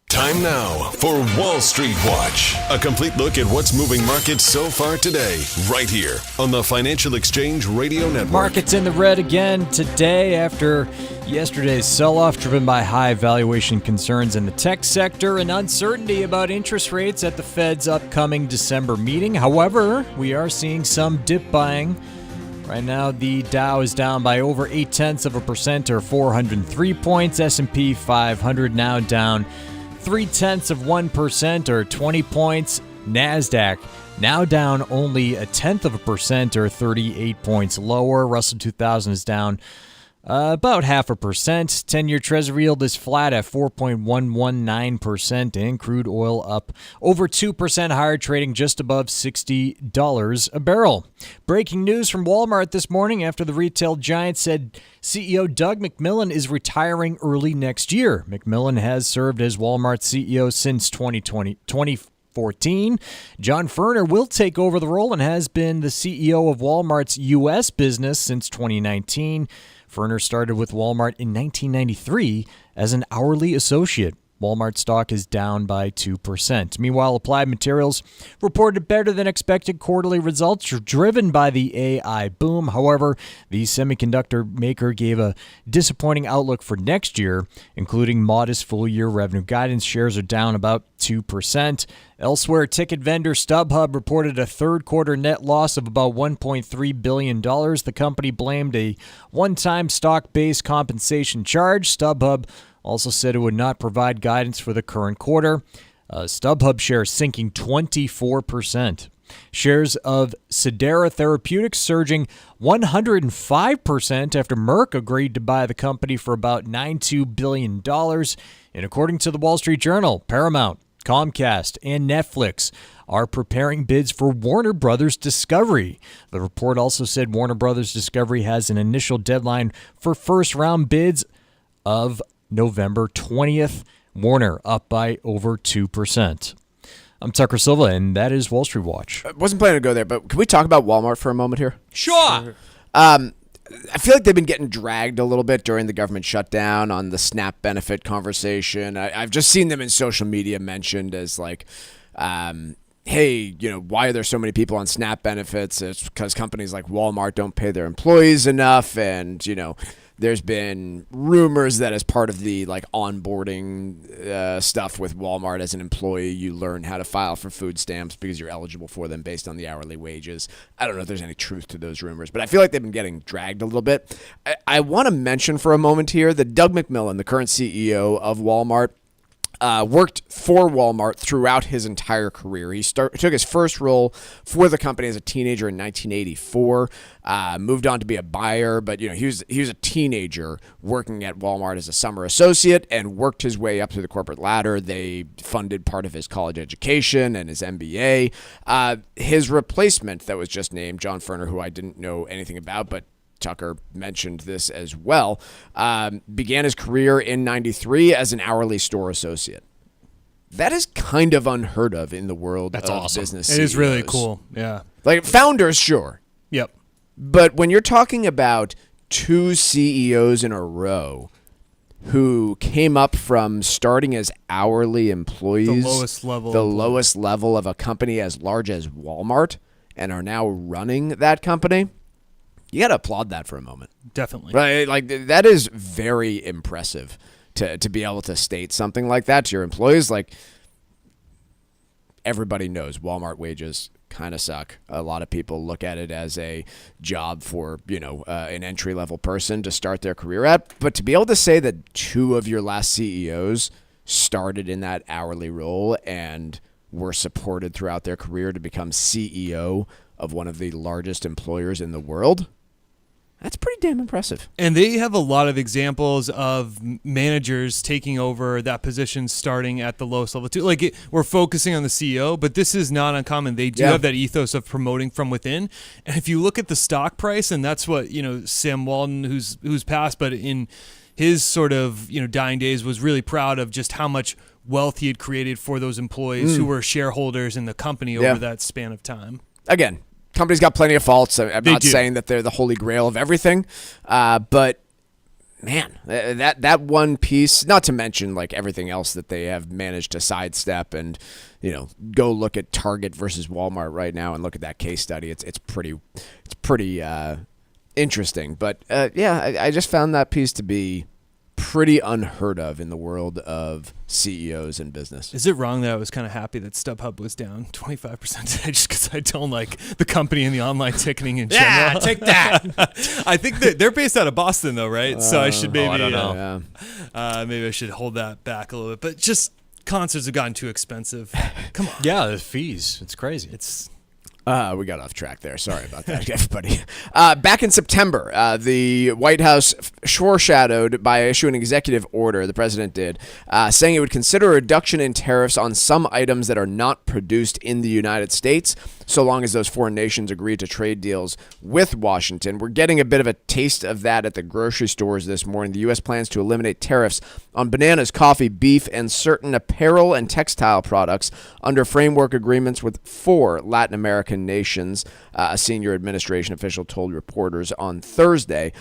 Time now for Wall Street Watch. A complete look at what's moving markets so far today, right here on the Financial Exchange Radio Network. Markets in the red again today after yesterday's sell-off driven by high valuation concerns in the tech sector and uncertainty about interest rates at the Fed's upcoming December meeting. However, we are seeing some dip buying. Right now, the Dow is down by over 0.8% or 403 points. S&P 500 now down 0.3% or 20 points. NASDAQ now down only 0.1% or 38 points lower. Russell 2000 is down about 0.5%. 10-year Treasury yield is flat at 4.119%, and crude oil up over 2% higher, trading just above $60 a barrel. Breaking news from Walmart this morning after the retail giant said CEO Doug McMillon is retiring early next year. McMillon has served as Walmart's CEO since 2014. John Furner will take over the role and has been the CEO of Walmart's U.S. business since 2019. Furner started with Walmart in 1993 as an hourly associate. Walmart stock is down by 2%. Meanwhile, Applied Materials reported better than expected quarterly results driven by the AI boom. However, the semiconductor maker gave a disappointing outlook for next year, including modest full-year revenue guidance. Shares are down about 2%. Elsewhere, ticket vendor StubHub reported a third-quarter net loss of about $1.3 billion. The company blamed a one-time stock-based compensation charge. StubHub also said it would not provide guidance for the current quarter. StubHub shares sinking 24%. Shares of Sedera Therapeutics surging 105% after Merck agreed to buy the company for about $92 billion. And according to the Wall Street Journal, Paramount, Comcast, and Netflix are preparing bids for Warner Brothers Discovery. The report also said Warner Brothers Discovery has an initial deadline for first-round bids of November 20th. Warner up by over 2%. I'm Tucker Silva, and that is Wall Street Watch. I wasn't planning to go there, but can we talk about Walmart for a moment here? Sure. I feel like they've been getting dragged a little bit during the government shutdown on the SNAP benefit conversation. I've just seen them in social media mentioned as like, hey, why are there so many people on SNAP benefits? It's because companies like Walmart don't pay their employees enough, and, there's been rumors that as part of the onboarding stuff with Walmart as an employee, you learn how to file for food stamps because you're eligible for them based on the hourly wages. I don't know if there's any truth to those rumors, but I feel like they've been getting dragged a little bit. I want to mention for a moment here that Doug McMillon, the current CEO of Walmart, worked for Walmart throughout his entire career. He took his first role for the company as a teenager in 1984, moved on to be a buyer, but he was a teenager working at Walmart as a summer associate and worked his way up through the corporate ladder. They funded part of his college education and his MBA. His replacement that was just named, John Furner, who I didn't know anything about, but Tucker mentioned this as well, began his career in 93 as an hourly store associate. That is kind of unheard of in the world of awesome. business. It is really CEOs. cool. Yeah. Like founders, sure. Yep. But when you're talking about 2 CEOs in a row who came up from starting as hourly employees, The lowest level lowest level of a company as large as Walmart, and are now running that company, you got to applaud that for a moment. Definitely. Right? Like that is very impressive to be able to state something like that to your employees. Like everybody knows Walmart wages kind of suck. A lot of people look at it as a job for, an entry-level person to start their career at. But to be able to say that 2 of your last CEOs started in that hourly role and were supported throughout their career to become CEO of one of the largest employers in the world, that's pretty damn impressive. And they have a lot of examples of managers taking over that position starting at the lowest level too. Like we're focusing on the CEO, but this is not uncommon. They do have that ethos of promoting from within. And if you look at the stock price, and that's what, Sam Walton, who's passed, but in his sort of, dying days, was really proud of just how much wealth he had created for those employees who were shareholders in the company over that span of time. Again, company's got plenty of faults. I'm not saying that they're the holy grail of everything, but man, that one piece, not to mention like everything else that they have managed to sidestep, and go look at Target versus Walmart right now and look at that case study. It's pretty interesting. But I just found that piece to be pretty unheard of in the world of CEOs in business. Is it wrong that I was kind of happy that StubHub was down 25% today just because I don't like the company and the online ticketing in general? Yeah, take that. I think that they're based out of Boston though, right? So I should maybe, I don't know. Maybe I should hold that back a little bit. But just concerts have gotten too expensive. Come on. Yeah, the fees. It's crazy. We got off track there. Sorry about that, everybody. Back in September, the White House foreshadowed by issuing an executive order, the president did, saying it would consider a reduction in tariffs on some items that are not produced in the United States, so long as those foreign nations agree to trade deals with Washington. We're getting a bit of a taste of that at the grocery stores this morning. The U.S. plans to eliminate tariffs on bananas, coffee, beef, and certain apparel and textile products under framework agreements with 4 Latin American nations, a senior administration official told reporters on Thursday.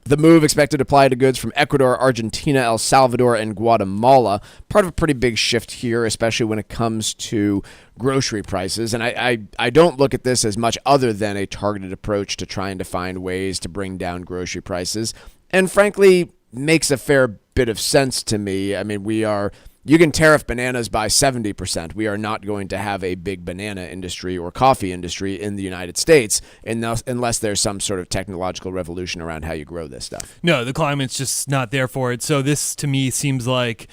The move expected to apply to goods from Ecuador, Argentina, El Salvador, and Guatemala. Part of a pretty big shift here, especially when it comes to grocery prices. And I don't look at this as much other than a targeted approach to trying to find ways to bring down grocery prices. And frankly, makes a fair bit of sense to me. I mean, you can tariff bananas by 70%. We are not going to have a big banana industry or coffee industry in the United States unless there's some sort of technological revolution around how you grow this stuff. No, the climate's just not there for it. So this, to me, seems like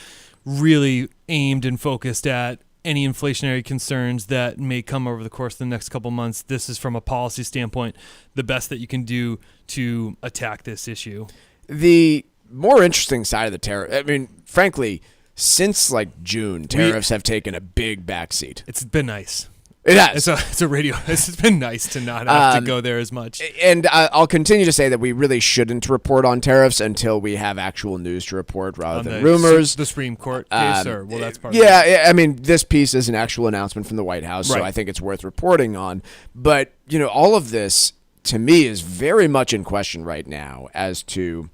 really aimed and focused at any inflationary concerns that may come over the course of the next couple months. This is, from a policy standpoint, the best that you can do to attack this issue. The more interesting side of the tariff, I mean, frankly, since like June, tariffs have taken a big backseat. It's been nice. It has. It's a radio. It's been nice to not have to go there as much. And I'll continue to say that we really shouldn't report on tariffs until we have actual news to report rather than rumors. The Supreme Court case, that's part of it. Yeah, I mean, this piece is an actual announcement from the White House, so I think it's worth reporting on. But, all of this, to me, is very much in question right now as to,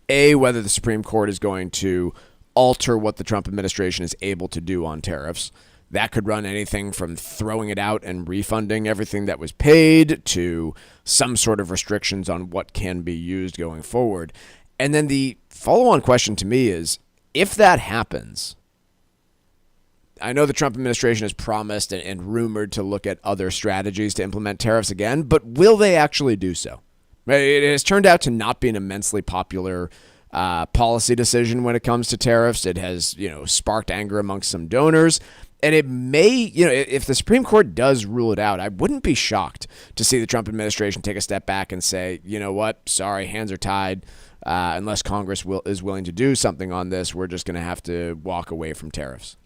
A, whether the Supreme Court is going to alter what the Trump administration is able to do on tariffs. That could run anything from throwing it out and refunding everything that was paid to some sort of restrictions on what can be used going forward. And then the follow-on question to me is, if that happens, I know the Trump administration has promised and rumored to look at other strategies to implement tariffs again, but will they actually do so? It has turned out to not be an immensely popular policy decision when it comes to tariffs. It has, sparked anger amongst some donors. And it may, if the Supreme Court does rule it out, I wouldn't be shocked to see the Trump administration take a step back and say, you know what, sorry, hands are tied. Unless Congress is willing to do something on this, we're just going to have to walk away from tariffs.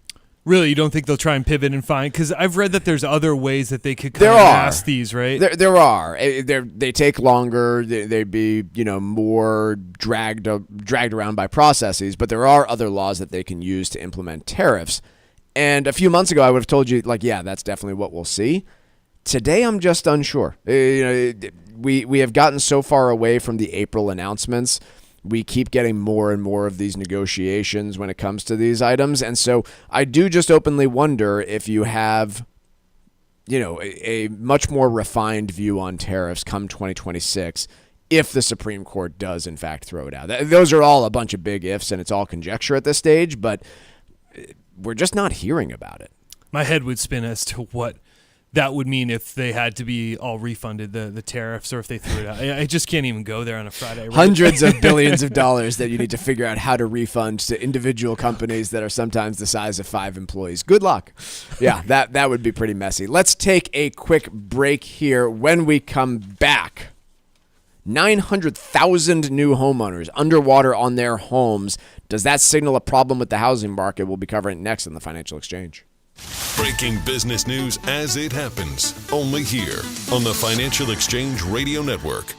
Really, you don't think they'll try and pivot and find? Because I've read that there's other ways that they could kind of mask these, right? There are. They take longer. They'd be more dragged around by processes. But there are other laws that they can use to implement tariffs. And a few months ago, I would have told you, yeah, that's definitely what we'll see. Today, I'm just unsure. We have gotten so far away from the April announcements. We keep getting more and more of these negotiations when it comes to these items. And so I do just openly wonder if you have, a much more refined view on tariffs come 2026, if the Supreme Court does, in fact, throw it out. Those are all a bunch of big ifs, and it's all conjecture at this stage, but we're just not hearing about it. My head would spin as to what that would mean if they had to be all refunded, the tariffs, or if they threw it out. I just can't even go there on a Friday. Right? Hundreds of billions of dollars that you need to figure out how to refund to individual companies that are sometimes the size of 5 employees. Good luck. Yeah, that would be pretty messy. Let's take a quick break here. When we come back, 900,000 new homeowners underwater on their homes. Does that signal a problem with the housing market? We'll be covering it next on the Financial Exchange. Breaking business news as it happens, only here on the Financial Exchange Radio Network.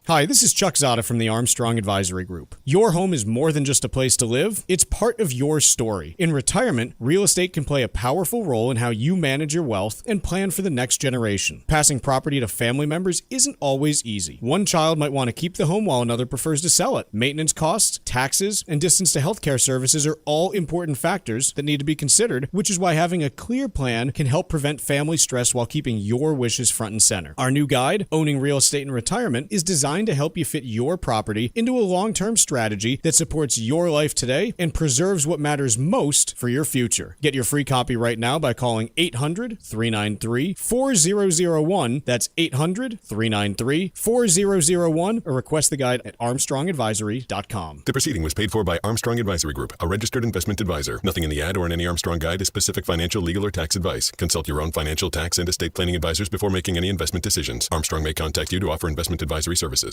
Hi, this is Chuck Zada from the Armstrong Advisory Group. Your home is more than just a place to live. It's part of your story. In retirement, real estate can play a powerful role in how you manage your wealth and plan for the next generation. Passing property to family members isn't always easy. One child might want to keep the home while another prefers to sell it. Maintenance costs, taxes, and distance to healthcare services are all important factors that need to be considered, which is why having a clear plan can help prevent family stress while keeping your wishes front and center. Our new guide, Owning Real Estate in Retirement, is designed to help you fit your property into a long-term strategy that supports your life today and preserves what matters most for your future. Get your free copy right now by calling 800-393-4001. That's 800-393-4001, or request the guide at armstrongadvisory.com. The proceeding was paid for by Armstrong Advisory Group, a registered investment advisor. Nothing in the ad or in any Armstrong guide is specific financial, legal, or tax advice. Consult your own financial, tax, and estate planning advisors before making any investment decisions. Armstrong may contact you to offer investment advisory services.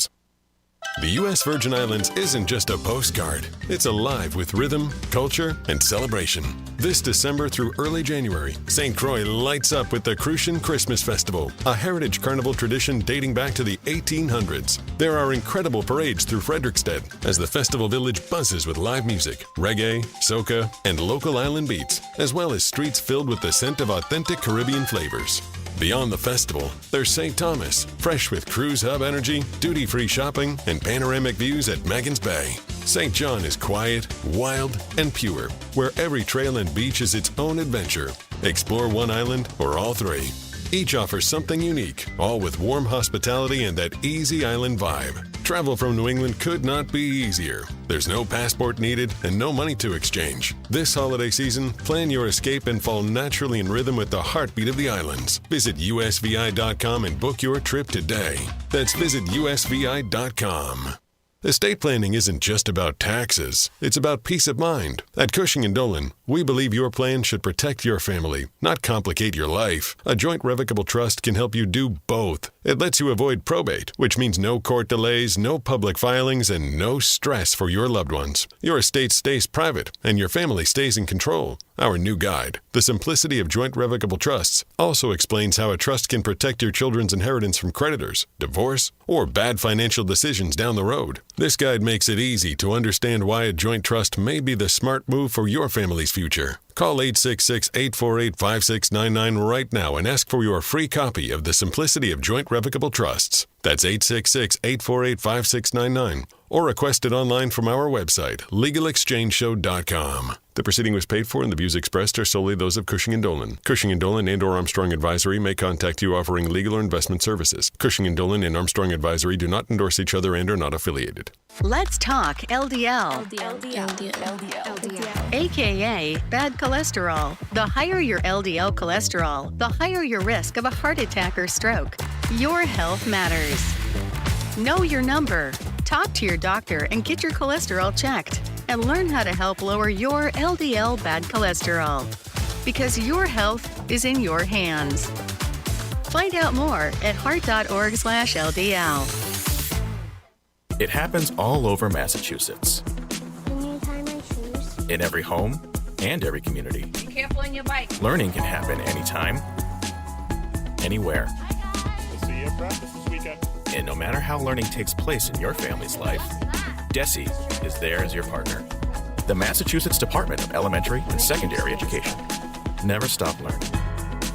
The U.S. Virgin Islands isn't just a postcard. It's alive with rhythm, culture, and celebration. This December through early January, St. Croix lights up with the Crucian Christmas Festival, a heritage carnival tradition dating back to the 1800s. There are incredible parades through Frederiksted as the festival village buzzes with live music, reggae, soca, and local island beats, as well as streets filled with the scent of authentic Caribbean flavors. Beyond the festival, there's St. Thomas, fresh with cruise hub energy, duty-free shopping, and panoramic views at Maggins Bay. St. John is quiet, wild, and pure, where every trail and beach is its own adventure. Explore one island or all three. Each offers something unique, all with warm hospitality and that easy island vibe. Travel from New England could not be easier. There's no passport needed and no money to exchange. This holiday season, plan your escape and fall naturally in rhythm with the heartbeat of the islands. Visit usvi.com and book your trip today. That's visit usvi.com. Estate planning isn't just about taxes. It's about peace of mind. At Cushing & Dolan, we believe your plan should protect your family, not complicate your life. A joint revocable trust can help you do both. It lets you avoid probate, which means no court delays, no public filings, and no stress for your loved ones. Your estate stays private, and your family stays in control. Our new guide, The Simplicity of Joint Revocable Trusts, also explains how a trust can protect your children's inheritance from creditors, divorce, or bad financial decisions down the road. This guide makes it easy to understand why a joint trust may be the smart move for your family's future. Call 866-848-5699 right now and ask for your free copy of The Simplicity of Joint Revocable Trusts. That's 866-848-5699. Or request it online from our website, LegalExchangeShow.com. The proceeding was paid for and the views expressed are solely those of Cushing & Dolan. Cushing & Dolan and or Armstrong Advisory may contact you offering legal or investment services. Cushing & Dolan and Armstrong Advisory do not endorse each other and are not affiliated. Let's talk LDL. AKA bad cholesterol. The higher your LDL cholesterol, the higher your risk of a heart attack or stroke. Your health matters. Know your number. Talk to your doctor and get your cholesterol checked. And learn how to help lower your LDL bad cholesterol. Because your health is in your hands. Find out more at heart.org/LDL. It happens all over Massachusetts. Can you tie my shoes? In every home and every community. Be careful on your bike. Learning can happen anytime, anywhere. We'll see you at practice this weekend. And no matter how learning takes place in your family's life, DESE is there as your partner. The Massachusetts Department of Elementary and Secondary Education. Never stop learning.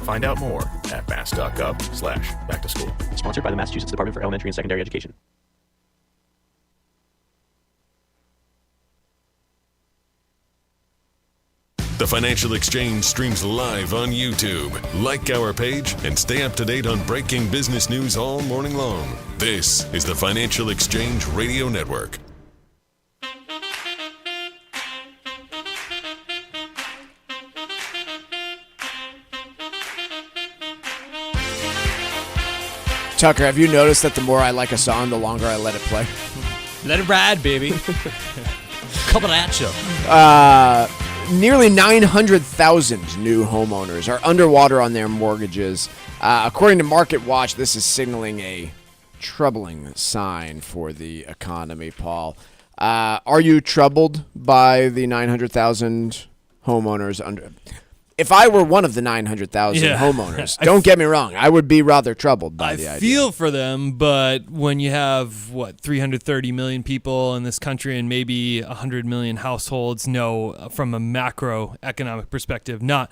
Find out more at mass.gov/back-to-school. Sponsored by the Massachusetts Department for Elementary and Secondary Education. The Financial Exchange streams live on YouTube. Like our page and stay up to date on breaking business news all morning long. This is the Financial Exchange Radio Network. Tucker, have you noticed that the more I like a song, the longer I let it play? Let it ride, baby. Coming at you. Nearly 900,000 new homeowners are underwater on their mortgages. According to MarketWatch, this is signaling a troubling sign for the economy, Paul. Are you troubled by the 900,000 homeowners under... If I were one of the 900,000 homeowners, don't get me wrong, I would be rather troubled by the idea. I feel for them, but when you have, 330 million people in this country and maybe 100 million households, no, from a macroeconomic perspective, not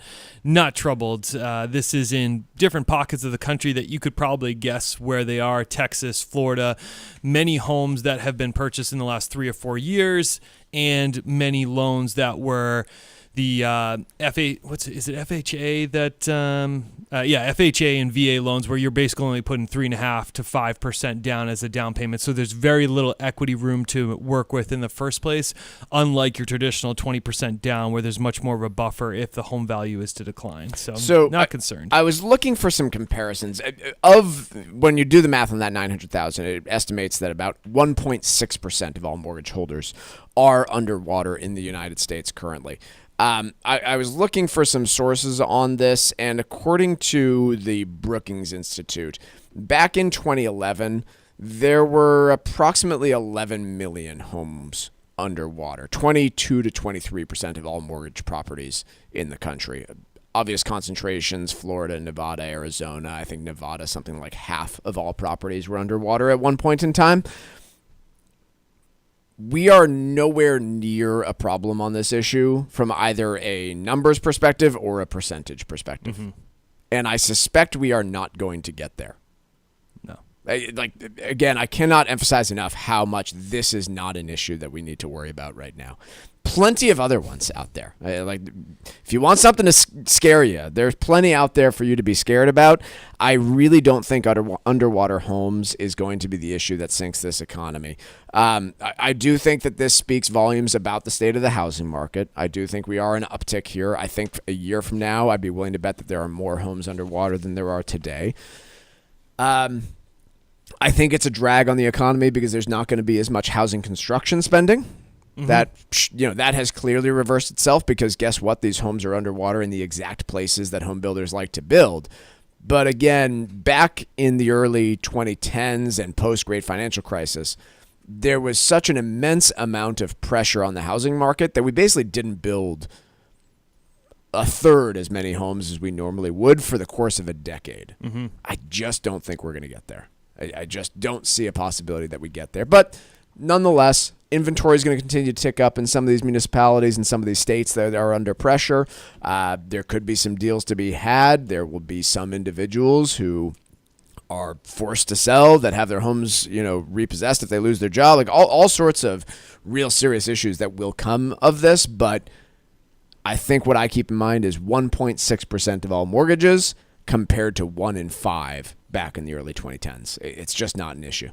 troubled. This is in different pockets of the country that you could probably guess where they are: Texas, Florida, many homes that have been purchased in the last 3 or 4 years, and many loans that were the FHA that FHA and VA loans, where you're basically only putting 3.5% to 5% down as a down payment. So there's very little equity room to work with in the first place, unlike your traditional 20% down, where there's much more of a buffer if the home value is to decline. So not concerned. I was looking for some comparisons of when you do the math on that 900,000. It estimates that about 1.6% of all mortgage holders are underwater in the United States currently. I was looking for some sources on this, and according to the Brookings Institute, back in 2011, there were approximately 11 million homes underwater, 22 to 23% of all mortgage properties in the country. Obvious concentrations: Florida, Nevada, Arizona. I think Nevada, something like half of all properties were underwater at one point in time. We are nowhere near a problem on this issue from either a numbers perspective or a percentage perspective. Mm-hmm. And I suspect we are not going to get there. No. Again, I cannot emphasize enough how much this is not an issue that we need to worry about right now. Plenty of other ones out there. If you want something to scare you, there's plenty out there for you to be scared about. I really don't think underwater homes is going to be the issue that sinks this economy. I do think that this speaks volumes about the state of the housing market. I do think we are an uptick here. I think a year from now, I'd be willing to bet that there are more homes underwater than there are today. I think it's a drag on the economy because there's not going to be as much housing construction spending. Mm-hmm. That has clearly reversed itself, because guess what? These homes are underwater in the exact places that home builders like to build. But again, back in the early 2010s and post-Great Financial Crisis, there was such an immense amount of pressure on the housing market that we basically didn't build a third as many homes as we normally would for the course of a decade. Mm-hmm. I just don't think we're going to get there. I just don't see a possibility that we get there. But nonetheless, inventory is going to continue to tick up in some of these municipalities and some of these states that are under pressure. There could be some deals to be had. There will be some individuals who are forced to sell, that have their homes, repossessed if they lose their job. Like all sorts of real serious issues that will come of this. But I think what I keep in mind is 1.6% of all mortgages compared to 1 in 5 back in the early 2010s. It's just not an issue.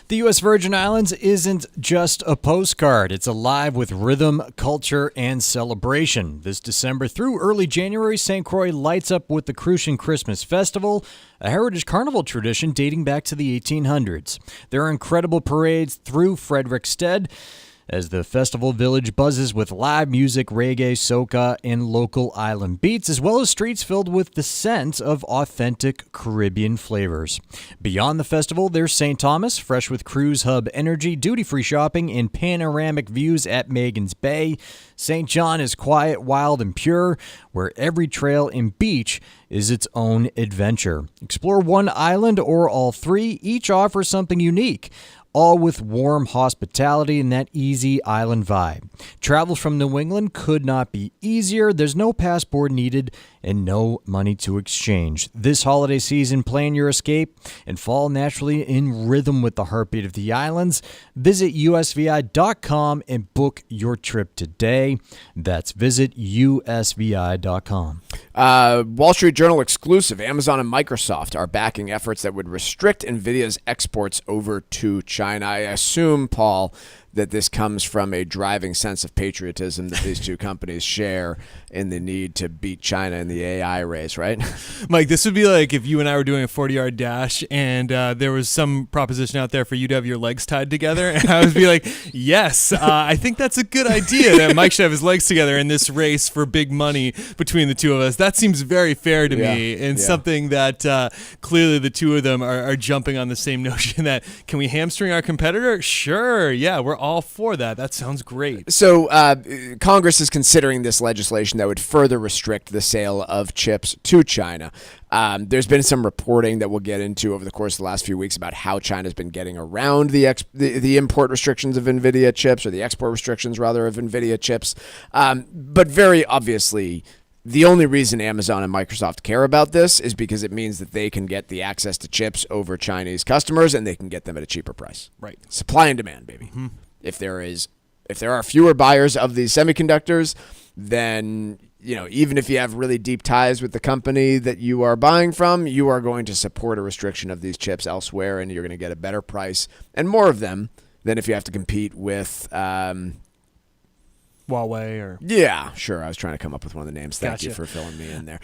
The U.S. Virgin Islands isn't just a postcard. It's alive with rhythm, culture, and celebration. This December through early January, St. Croix lights up with the Crucian Christmas Festival, a heritage carnival tradition dating back to the 1800s. There are incredible parades through Frederiksted. as the festival village buzzes with live music, reggae, soca, and local island beats, as well as streets filled with the scent of authentic Caribbean flavors. Beyond the festival, there's St. Thomas, fresh with cruise hub energy, duty-free shopping, and panoramic views at Magens Bay. St. John is quiet, wild, and pure, where every trail and beach is its own adventure. Explore one island or all three. Each offers something unique, all with warm hospitality and that easy island vibe. Travel from New England could not be easier. There's no passport needed and no money to exchange. This holiday season, plan your escape and fall naturally in rhythm with the heartbeat of the islands. Visit usvi.com and book your trip today. That's visit usvi.com. Wall Street Journal exclusive. Amazon and Microsoft are backing efforts that would restrict NVIDIA's exports over to China. I assume, Paul, that this comes from a driving sense of patriotism that these two companies share in the need to beat China in the AI race, right? Mike, this would be like if you and I were doing a 40-yard dash and there was some proposition out there for you to have your legs tied together. And I would be like, yes, I think that's a good idea that Mike should have his legs together in this race for big money between the two of us. That seems very fair to me and something that clearly the two of them are jumping on the same notion that can we hamstring our competitor? Sure. Yeah, we're all for that. That sounds great. So Congress is considering this legislation that would further restrict the sale of chips to China. There's been some reporting that we'll get into over the course of the last few weeks about how China's been getting around the import restrictions of NVIDIA chips, or the export restrictions, rather, of NVIDIA chips. But very obviously, the only reason Amazon and Microsoft care about this is because it means that they can get the access to chips over Chinese customers, and they can get them at a cheaper price. Right. Supply and demand, baby. Mm-hmm. If there are fewer buyers of these semiconductors, then even if you have really deep ties with the company that you are buying from, you are going to support a restriction of these chips elsewhere, and you're going to get a better price and more of them than if you have to compete with Huawei or... Yeah, sure. I was trying to come up with one of the names. Thank Gotcha. you for filling me in there.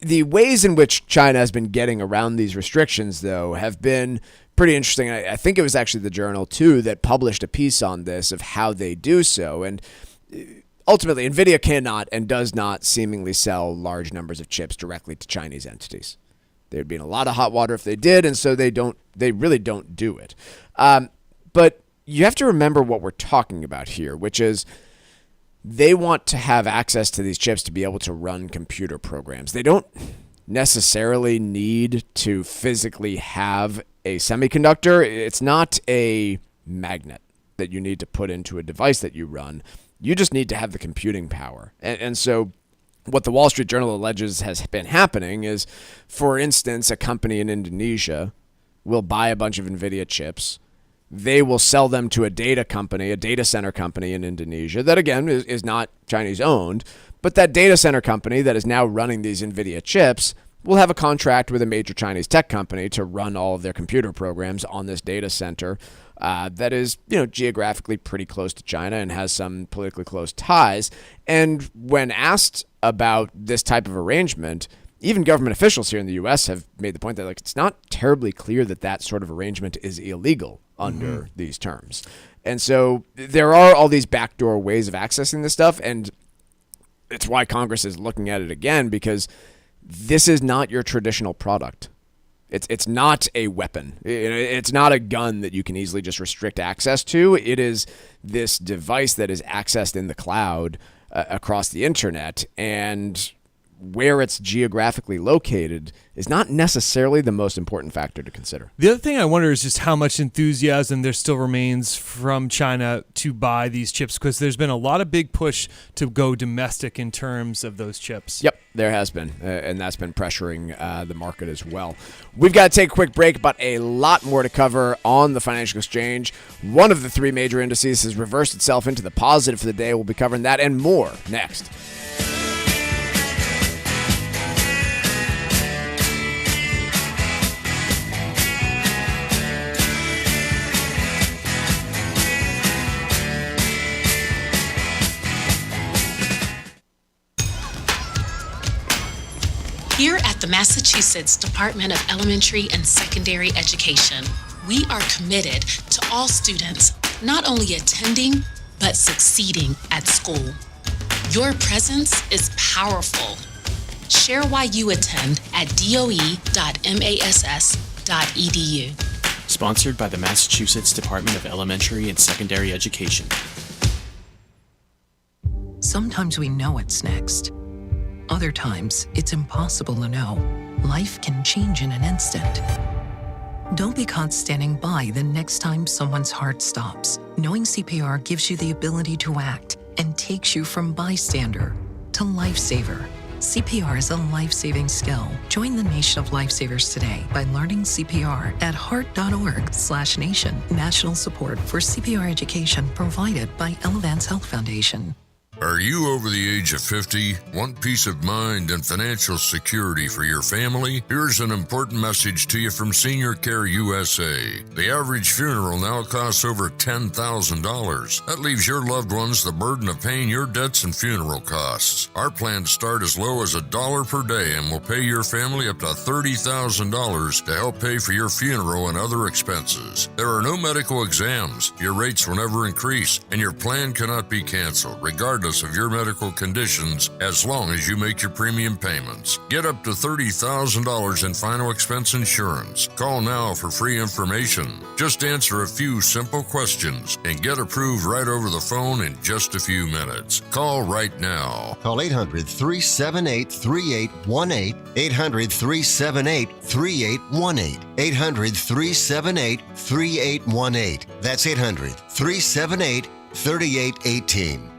The ways in which China has been getting around these restrictions, though, have been pretty interesting. I think it was actually the Journal, too, that published a piece on this of how they do so. And ultimately, NVIDIA cannot and does not seemingly sell large numbers of chips directly to Chinese entities. There'd be in a lot of hot water if they did, and so they really don't do it. But you have to remember what we're talking about here, which is they want to have access to these chips to be able to run computer programs. They don't necessarily need to physically have a semiconductor. It's not a magnet that you need to put into a device that you run. You just need to have the computing power. And so what the Wall Street Journal alleges has been happening is, for instance, a company in Indonesia will buy a bunch of NVIDIA chips. They will sell them to a data center company in Indonesia that, again, is not Chinese owned. But that data center company that is now running these NVIDIA chips will have a contract with a major Chinese tech company to run all of their computer programs on this data center that is, geographically pretty close to China and has some politically close ties. And when asked about this type of arrangement, even government officials here in the U.S. have made the point that it's not terribly clear that sort of arrangement is illegal under these terms. And so there are all these backdoor ways of accessing this stuff, and it's why Congress is looking at it again, because this is not your traditional product. It's not a weapon. It's not a gun that you can easily just restrict access to. It is this device that is accessed in the cloud across the internet, and where it's geographically located is not necessarily the most important factor to consider. The other thing I wonder is just how much enthusiasm there still remains from China to buy these chips, because there's been a lot of big push to go domestic in terms of those chips. Yep, there has been, and that's been pressuring the market as well. We've got to take a quick break, but a lot more to cover on the financial exchange. One of the three major indices has reversed itself into the positive for the day. We'll be covering that and more next. Here at the Massachusetts Department of Elementary and Secondary Education, we are committed to all students not only attending, but succeeding at school. Your presence is powerful. Share why you attend at doe.mass.edu. Sponsored by the Massachusetts Department of Elementary and Secondary Education. Sometimes we know what's next. Other times, it's impossible to know. Life can change in an instant. Don't be caught standing by the next time someone's heart stops. Knowing CPR gives you the ability to act and takes you from bystander to lifesaver. CPR is a life-saving skill. Join the nation of lifesavers today by learning CPR at heart.org/nation. National support for CPR education provided by Elevance Health Foundation. Are you over the age of 50? Want peace of mind and financial security for your family? Here's an important message to you from Senior Care USA. The average funeral now costs over $10,000. That leaves your loved ones the burden of paying your debts and funeral costs. Our plans start as low as $1 per day and will pay your family up to $30,000 to help pay for your funeral and other expenses. There are no medical exams. Your rates will never increase, and your plan cannot be canceled, regardless of your medical conditions, as long as you make your premium payments. Get up to $30,000 in final expense insurance. Call now for free information. Just answer a few simple questions and get approved right over the phone in just a few minutes. Call right now. Call 800-378-3818. 800-378-3818. 800-378-3818. That's 800-378-3818.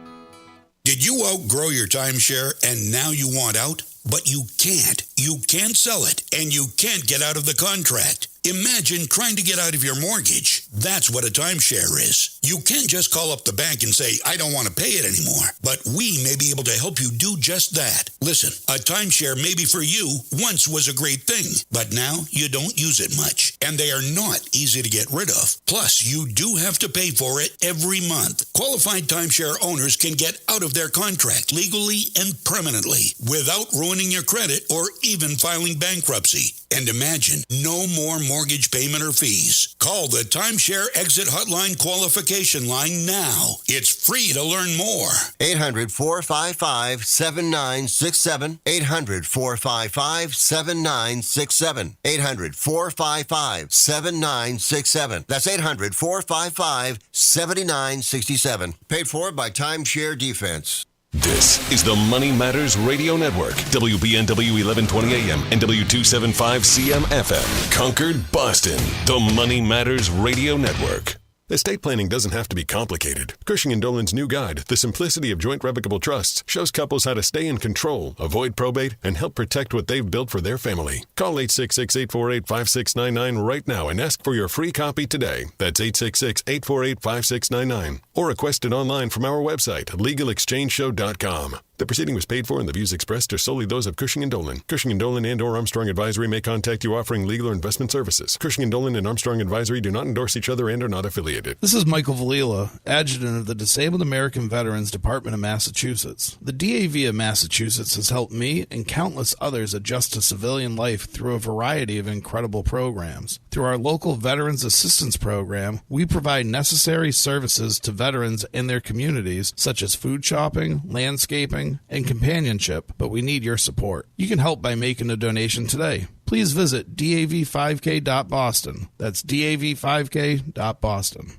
Did you outgrow your timeshare and now you want out? But you can't. You can't sell it, and you can't get out of the contract. Imagine trying to get out of your mortgage. That's what a timeshare is. You can't just call up the bank and say, I don't want to pay it anymore. But we may be able to help you do just that. Listen, a timeshare maybe for you once was a great thing, but now you don't use it much, and they are not easy to get rid of. Plus, you do have to pay for it every month. Qualified timeshare owners can get out of their contract legally and permanently without ruining your credit or even filing bankruptcy. And imagine, no more mortgage payment or fees. Call the Timeshare Exit Hotline qualification line now. It's free to learn more. 800-455-7967. 800-455-7967. 800-455-7967. That's 800-455-7967. Paid for by Timeshare Defense. This is the Money Matters Radio Network, WBNW 1120 AM and W275 CM FM, Concord, Boston. The Money Matters Radio Network. Estate planning doesn't have to be complicated. Cushing & Dolan's new guide, The Simplicity of Joint Revocable Trusts, shows couples how to stay in control, avoid probate, and help protect what they've built for their family. Call 866-848-5699 right now and ask for your free copy today. That's 866-848-5699. Or request it online from our website, LegalExchangeShow.com. The proceeding was paid for and the views expressed are solely those of Cushing & Dolan. Cushing & Dolan and or Armstrong Advisory may contact you offering legal or investment services. Cushing & Dolan and Armstrong Advisory do not endorse each other and are not affiliated. This is Michael Valila, Adjutant of the Disabled American Veterans Department of Massachusetts. The DAV of Massachusetts has helped me and countless others adjust to civilian life through a variety of incredible programs. Through our local Veterans Assistance Program, we provide necessary services to veterans and their communities, such as food shopping, landscaping, and companionship, but we need your support. You can help by making a donation today. Please visit dav5k.boston. That's dav5k.boston.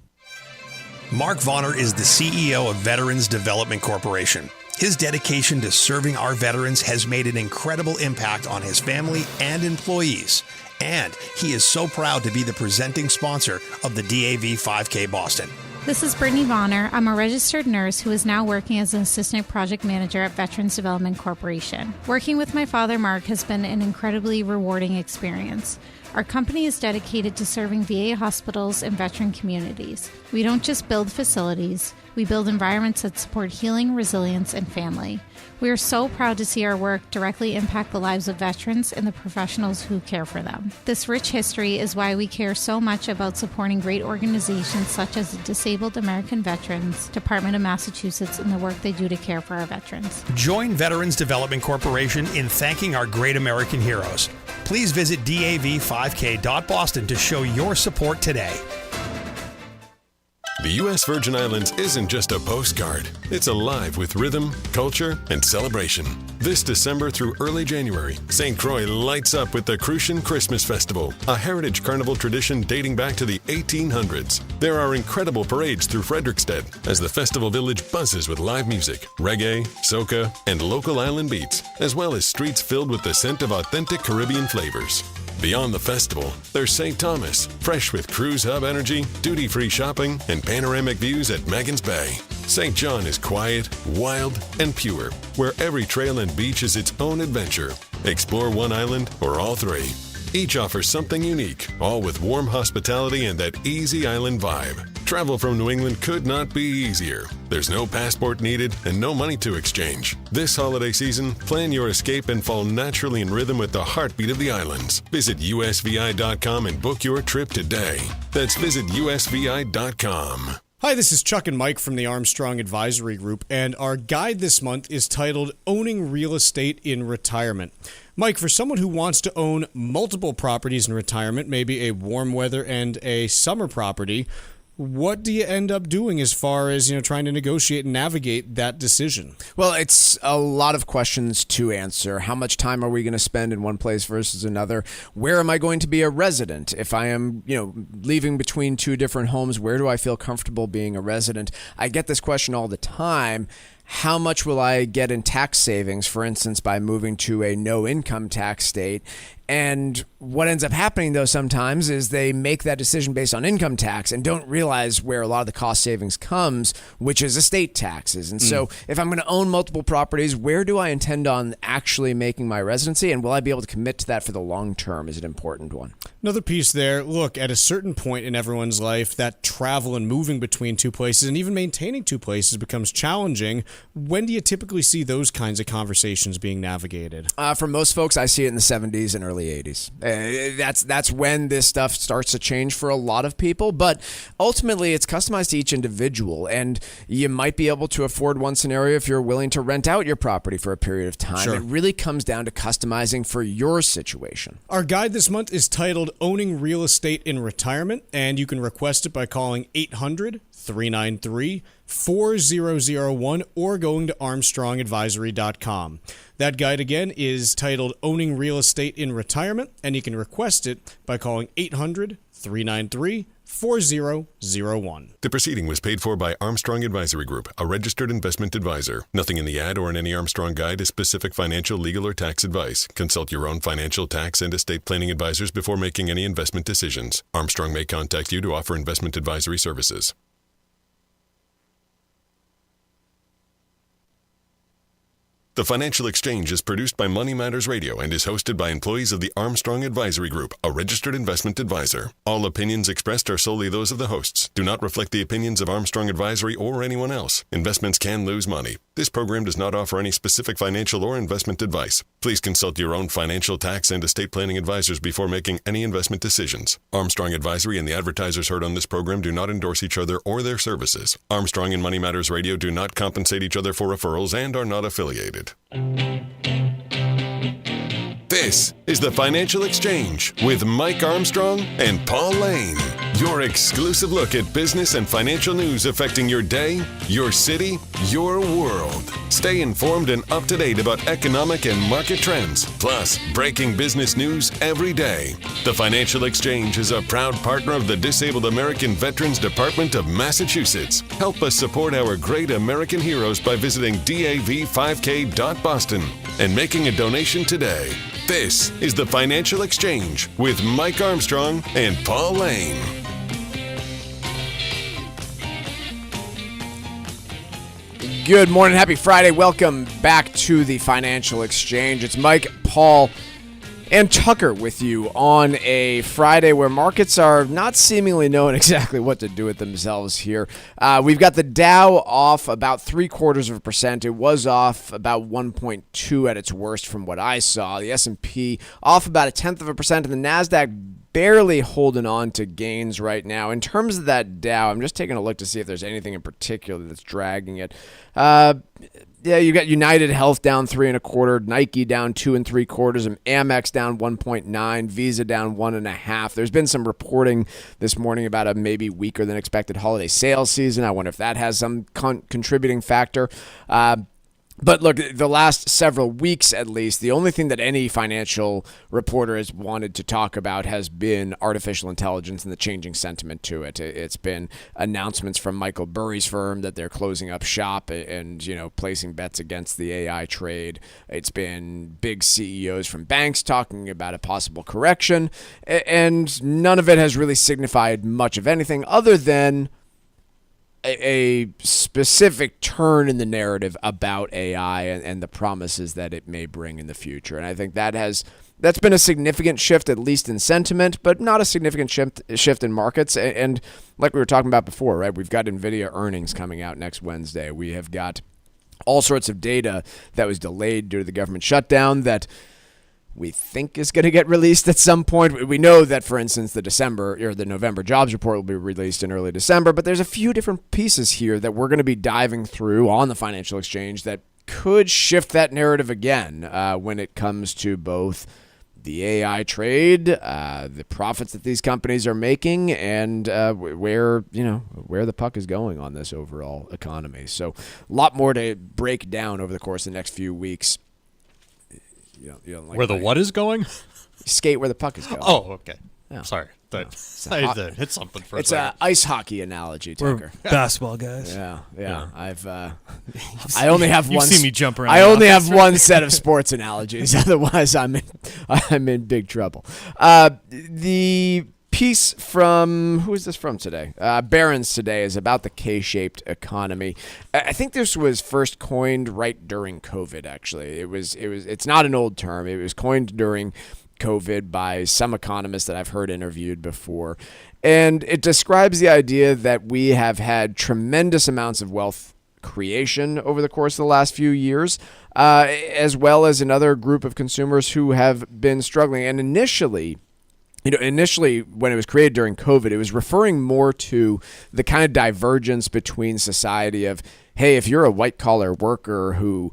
Mark Vonner is the CEO of Veterans Development Corporation. His dedication to serving our veterans has made an incredible impact on his family and employees. And he is so proud to be the presenting sponsor of the DAV 5K Boston. This is Brittany Vonner. I'm a registered nurse who is now working as an assistant project manager at Veterans Development Corporation. Working with my father, Mark, has been an incredibly rewarding experience. Our company is dedicated to serving VA hospitals and veteran communities. We don't just build facilities, we build environments that support healing, resilience, and family. We are so proud to see our work directly impact the lives of veterans and the professionals who care for them. This rich history is why we care so much about supporting great organizations such as the Disabled American Veterans Department of Massachusetts and the work they do to care for our veterans. Join Veterans Development Corporation in thanking our great American heroes. Please visit dav5k.boston to show your support today. The U.S. Virgin Islands isn't just a postcard. It's alive with rhythm, culture, and celebration. This December through early January, St. Croix lights up with the Crucian Christmas Festival, a heritage carnival tradition dating back to the 1800s. There are incredible parades through Frederiksted as the festival village buzzes with live music, reggae, soca, and local island beats, as well as streets filled with the scent of authentic Caribbean flavors. Beyond the festival, there's St. Thomas, fresh with cruise hub energy, duty-free shopping, and panoramic views at Magens Bay. St. John is quiet, wild, and pure, where every trail and beach is its own adventure. Explore one island or all three. Each offers something unique, all with warm hospitality and that easy island vibe. Travel from New England could not be easier. There's no passport needed and no money to exchange. This holiday season, plan your escape and fall naturally in rhythm with the heartbeat of the islands. Visit usvi.com and book your trip today. That's visit usvi.com. Hi, this is Chuck and Mike from the Armstrong Advisory Group, and our guide this month is titled Owning Real Estate in Retirement. Mike, for someone who wants to own multiple properties in retirement, maybe a warm weather and a summer property, what do you end up doing as far as, trying to negotiate and navigate that decision? Well, it's a lot of questions to answer. How much time are we going to spend in one place versus another? Where am I going to be a resident? If I am, leaving between two different homes, where do I feel comfortable being a resident? I get this question all the time. How much will I get in tax savings, for instance, by moving to a no income tax state? And what ends up happening, though, sometimes is they make that decision based on income tax and don't realize where a lot of the cost savings comes, which is estate taxes. And so if I'm going to own multiple properties, where do I intend on actually making my residency? And will I be able to commit to that for the long term is an important one. Another piece there, look, at a certain point in everyone's life, that travel and moving between two places and even maintaining two places becomes challenging. When do you typically see those kinds of conversations being navigated? For most folks, I see it in the 70s and early 80s. That's when this stuff starts to change for a lot of people, but ultimately it's customized to each individual, and you might be able to afford one scenario if you're willing to rent out your property for a period of time. Sure. It really comes down to customizing for your situation. Our guide this month is titled Owning Real Estate in Retirement, and you can request it by calling 800-393-4001 or going to armstrongadvisory.com. That guide again is titled Owning Real Estate in Retirement, and you can request it by calling 800-393-4001. The proceeding was paid for by Armstrong Advisory Group, a registered investment advisor. Nothing in the ad or in any Armstrong guide is specific financial, legal, or tax advice. Consult your own financial, tax, and estate planning advisors before making any investment decisions. Armstrong may contact you to offer investment advisory services. The Financial Exchange is produced by Money Matters Radio and is hosted by employees of the Armstrong Advisory Group, a registered investment advisor. All opinions expressed are solely those of the hosts, do not reflect the opinions of Armstrong Advisory or anyone else. Investments can lose money. This program does not offer any specific financial or investment advice. Please consult your own financial, tax, and estate planning advisors before making any investment decisions. Armstrong Advisory and the advertisers heard on this program do not endorse each other or their services. Armstrong and Money Matters Radio do not compensate each other for referrals and are not affiliated. This is the Financial Exchange with Mike Armstrong and Paul Lane. Your exclusive look at business and financial news affecting your day, your city, your world. Stay informed and up to date about economic and market trends, plus breaking business news every day. The Financial Exchange is a proud partner of the Disabled American Veterans Department of Massachusetts. Help us support our great American heroes by visiting dav5k.boston and making a donation today. This is the Financial Exchange with Mike Armstrong and Paul Lane. Good morning. Happy Friday. Welcome back to the Financial Exchange. It's Mike, Paul, and Tucker with you on a Friday where markets are not seemingly knowing exactly what to do with themselves here. We've got the Dow off about 0.75%. It was off about 1.2 at its worst from what I saw. The S&P off about 0.1%, and the NASDAQ barely holding on to gains right now. In terms of that Dow, I'm just taking a look to see if there's anything in particular that's dragging it. Yeah, you got United Health down 3 1/4, Nike down 2 3/4, and Amex down 1.9, Visa down 1.5. There's been some reporting this morning about a maybe weaker than expected holiday sales season. I wonder if that has some contributing factor. But look, the last several weeks at least, the only thing that any financial reporter has wanted to talk about has been artificial intelligence and the changing sentiment to it. It's been announcements from Michael Burry's firm that they're closing up shop and, placing bets against the AI trade. It's been big CEOs from banks talking about a possible correction, and none of it has really signified much of anything other than a specific turn in the narrative about AI and the promises that it may bring in the future. And I think that's been a significant shift, at least in sentiment, but not a significant shift in markets. And like we were talking about before, right? We've got NVIDIA earnings coming out next Wednesday. We have got all sorts of data that was delayed due to the government shutdown that we think is going to get released at some point. We know that, for instance, the November jobs report will be released in early December, but there's a few different pieces here that we're going to be diving through on the financial exchange that could shift that narrative again when it comes to both the AI trade, the profits that these companies are making, and where the puck is going on this overall economy. So a lot more to break down over the course of the next few weeks. You don't like where the what is going? Skate where the puck is going. Oh, okay. Yeah. Sorry. I had to hit something for It's an ice hockey analogy, Tucker. We're basketball guys. Yeah. I only have one. You've seen me jump around. I only have one set of sports analogies. Otherwise, I'm in big trouble. The piece from, who is this from today? Barron's today is about the K-shaped economy. I think this was first coined right during COVID. Actually, it's not an old term. It was coined during COVID by some economists that I've heard interviewed before, and it describes the idea that we have had tremendous amounts of wealth creation over the course of the last few years, as well as another group of consumers who have been struggling. And initially, when it was created during COVID, it was referring more to the kind of divergence between society of, hey, if you're a white-collar worker who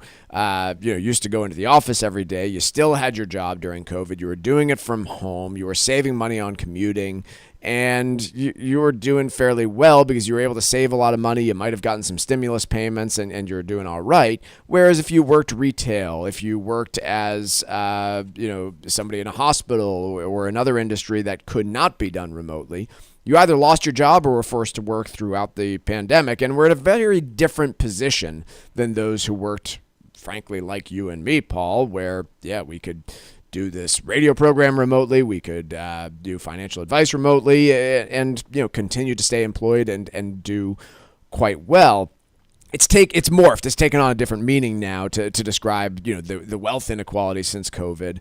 used to go into the office every day, you still had your job during COVID, you were doing it from home, you were saving money on commuting, and you were doing fairly well because you were able to save a lot of money. You might have gotten some stimulus payments, and you're doing all right. Whereas if you worked retail, if you worked as somebody in a hospital or another industry that could not be done remotely, you either lost your job or were forced to work throughout the pandemic, and we're in a very different position than those who worked, frankly, like you and me, Paul, where, we could do this radio program remotely, we could do financial advice remotely, and continue to stay employed and do quite well. It's morphed. It's taken on a different meaning now to describe the wealth inequality since COVID.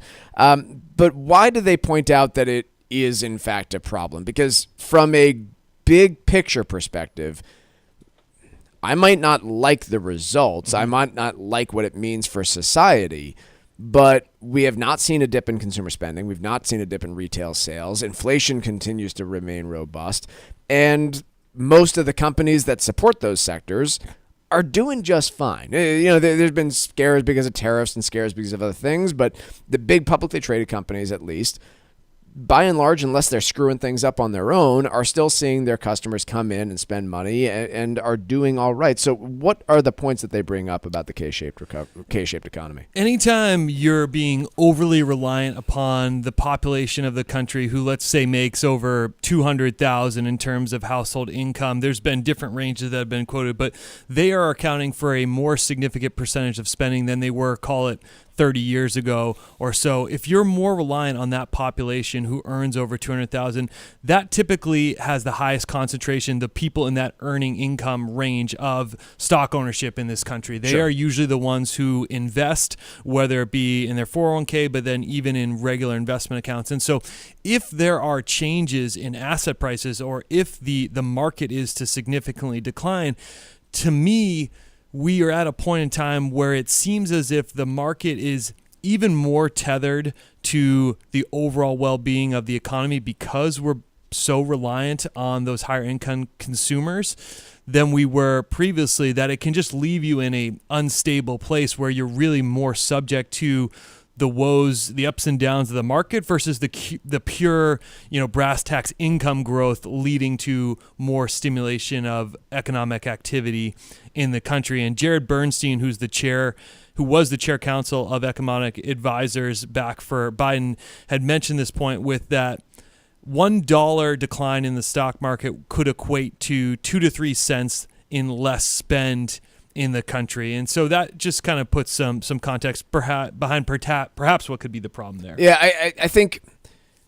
But why do they point out that it is in fact a problem? Because from a big picture perspective, I might not like the results. I might not like what it means for society, but we have not seen a dip in consumer spending. We've not seen a dip in retail sales. Inflation continues to remain robust. And most of the companies that support those sectors are doing just fine. There's been scares because of tariffs and scares because of other things, but the big publicly traded companies, at least, by and large, unless they're screwing things up on their own, are still seeing their customers come in and spend money and are doing all right. So what are the points that they bring up about the K-shaped economy? Anytime you're being overly reliant upon the population of the country who, let's say, makes over $200,000 in terms of household income, there's been different ranges that have been quoted, but they are accounting for a more significant percentage of spending than they were, call it, 30 years ago or so. If you're more reliant on that population who earns over 200,000, that typically has the highest concentration, the people in that earning income range of stock ownership in this country. They are usually the ones who invest, whether it be in their 401k, but then even in regular investment accounts. And so if there are changes in asset prices, or if the market is to significantly decline, to me, we are at a point in time where it seems as if the market is even more tethered to the overall well-being of the economy because we're so reliant on those higher income consumers than we were previously, that it can just leave you in a unstable place where you're really more subject to the woes, the ups and downs of the market versus the pure, brass tacks income growth leading to more stimulation of economic activity in the country. And Jared Bernstein, who was the chair counsel of economic advisors back for Biden, had mentioned this point with that $1 decline in the stock market could equate to 2 to 3 cents in less spend in the country. And so that just kind of puts some context behind perhaps what could be the problem there. Yeah, I think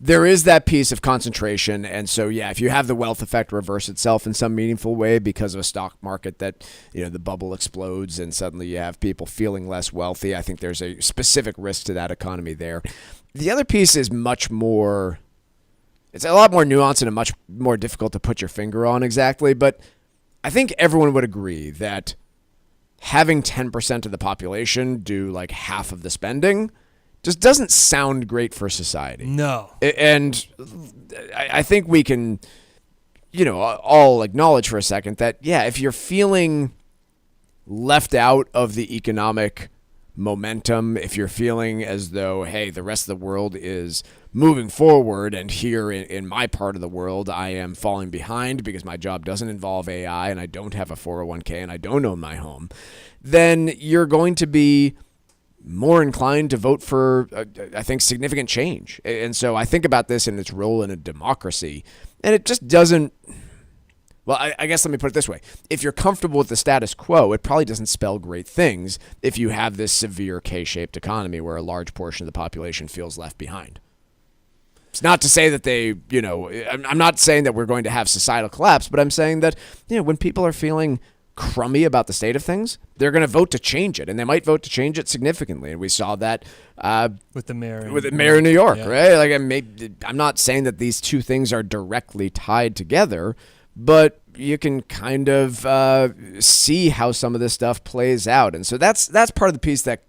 there is that piece of concentration. And so, yeah, if you have the wealth effect reverse itself in some meaningful way because of a stock market that, the bubble explodes and suddenly you have people feeling less wealthy, I think there's a specific risk to that economy there. The other piece is much more... It's a lot more nuanced and much more difficult to put your finger on exactly, but I think everyone would agree that having 10% of the population do like half of the spending just doesn't sound great for society. No. And I think we can, all acknowledge for a second that, yeah, if you're feeling left out of the economic momentum, if you're feeling as though, hey, the rest of the world is moving forward and here in my part of the world I am falling behind because my job doesn't involve AI and I don't have a 401k and I don't own my home, then you're going to be more inclined to vote for, I think, significant change. And so I think about this in its role in a democracy, and it just doesn't... Well, I guess let me put it this way. If you're comfortable with the status quo, it probably doesn't spell great things if you have this severe K-shaped economy where a large portion of the population feels left behind. It's not to say that I'm not saying that we're going to have societal collapse, but I'm saying that, when people are feeling crummy about the state of things, they're going to vote to change it, and they might vote to change it significantly. And we saw that with the mayor in New York, yeah. Right? Like, I'm not saying that these two things are directly tied together, but you can kind of see how some of this stuff plays out. And so that's part of the piece that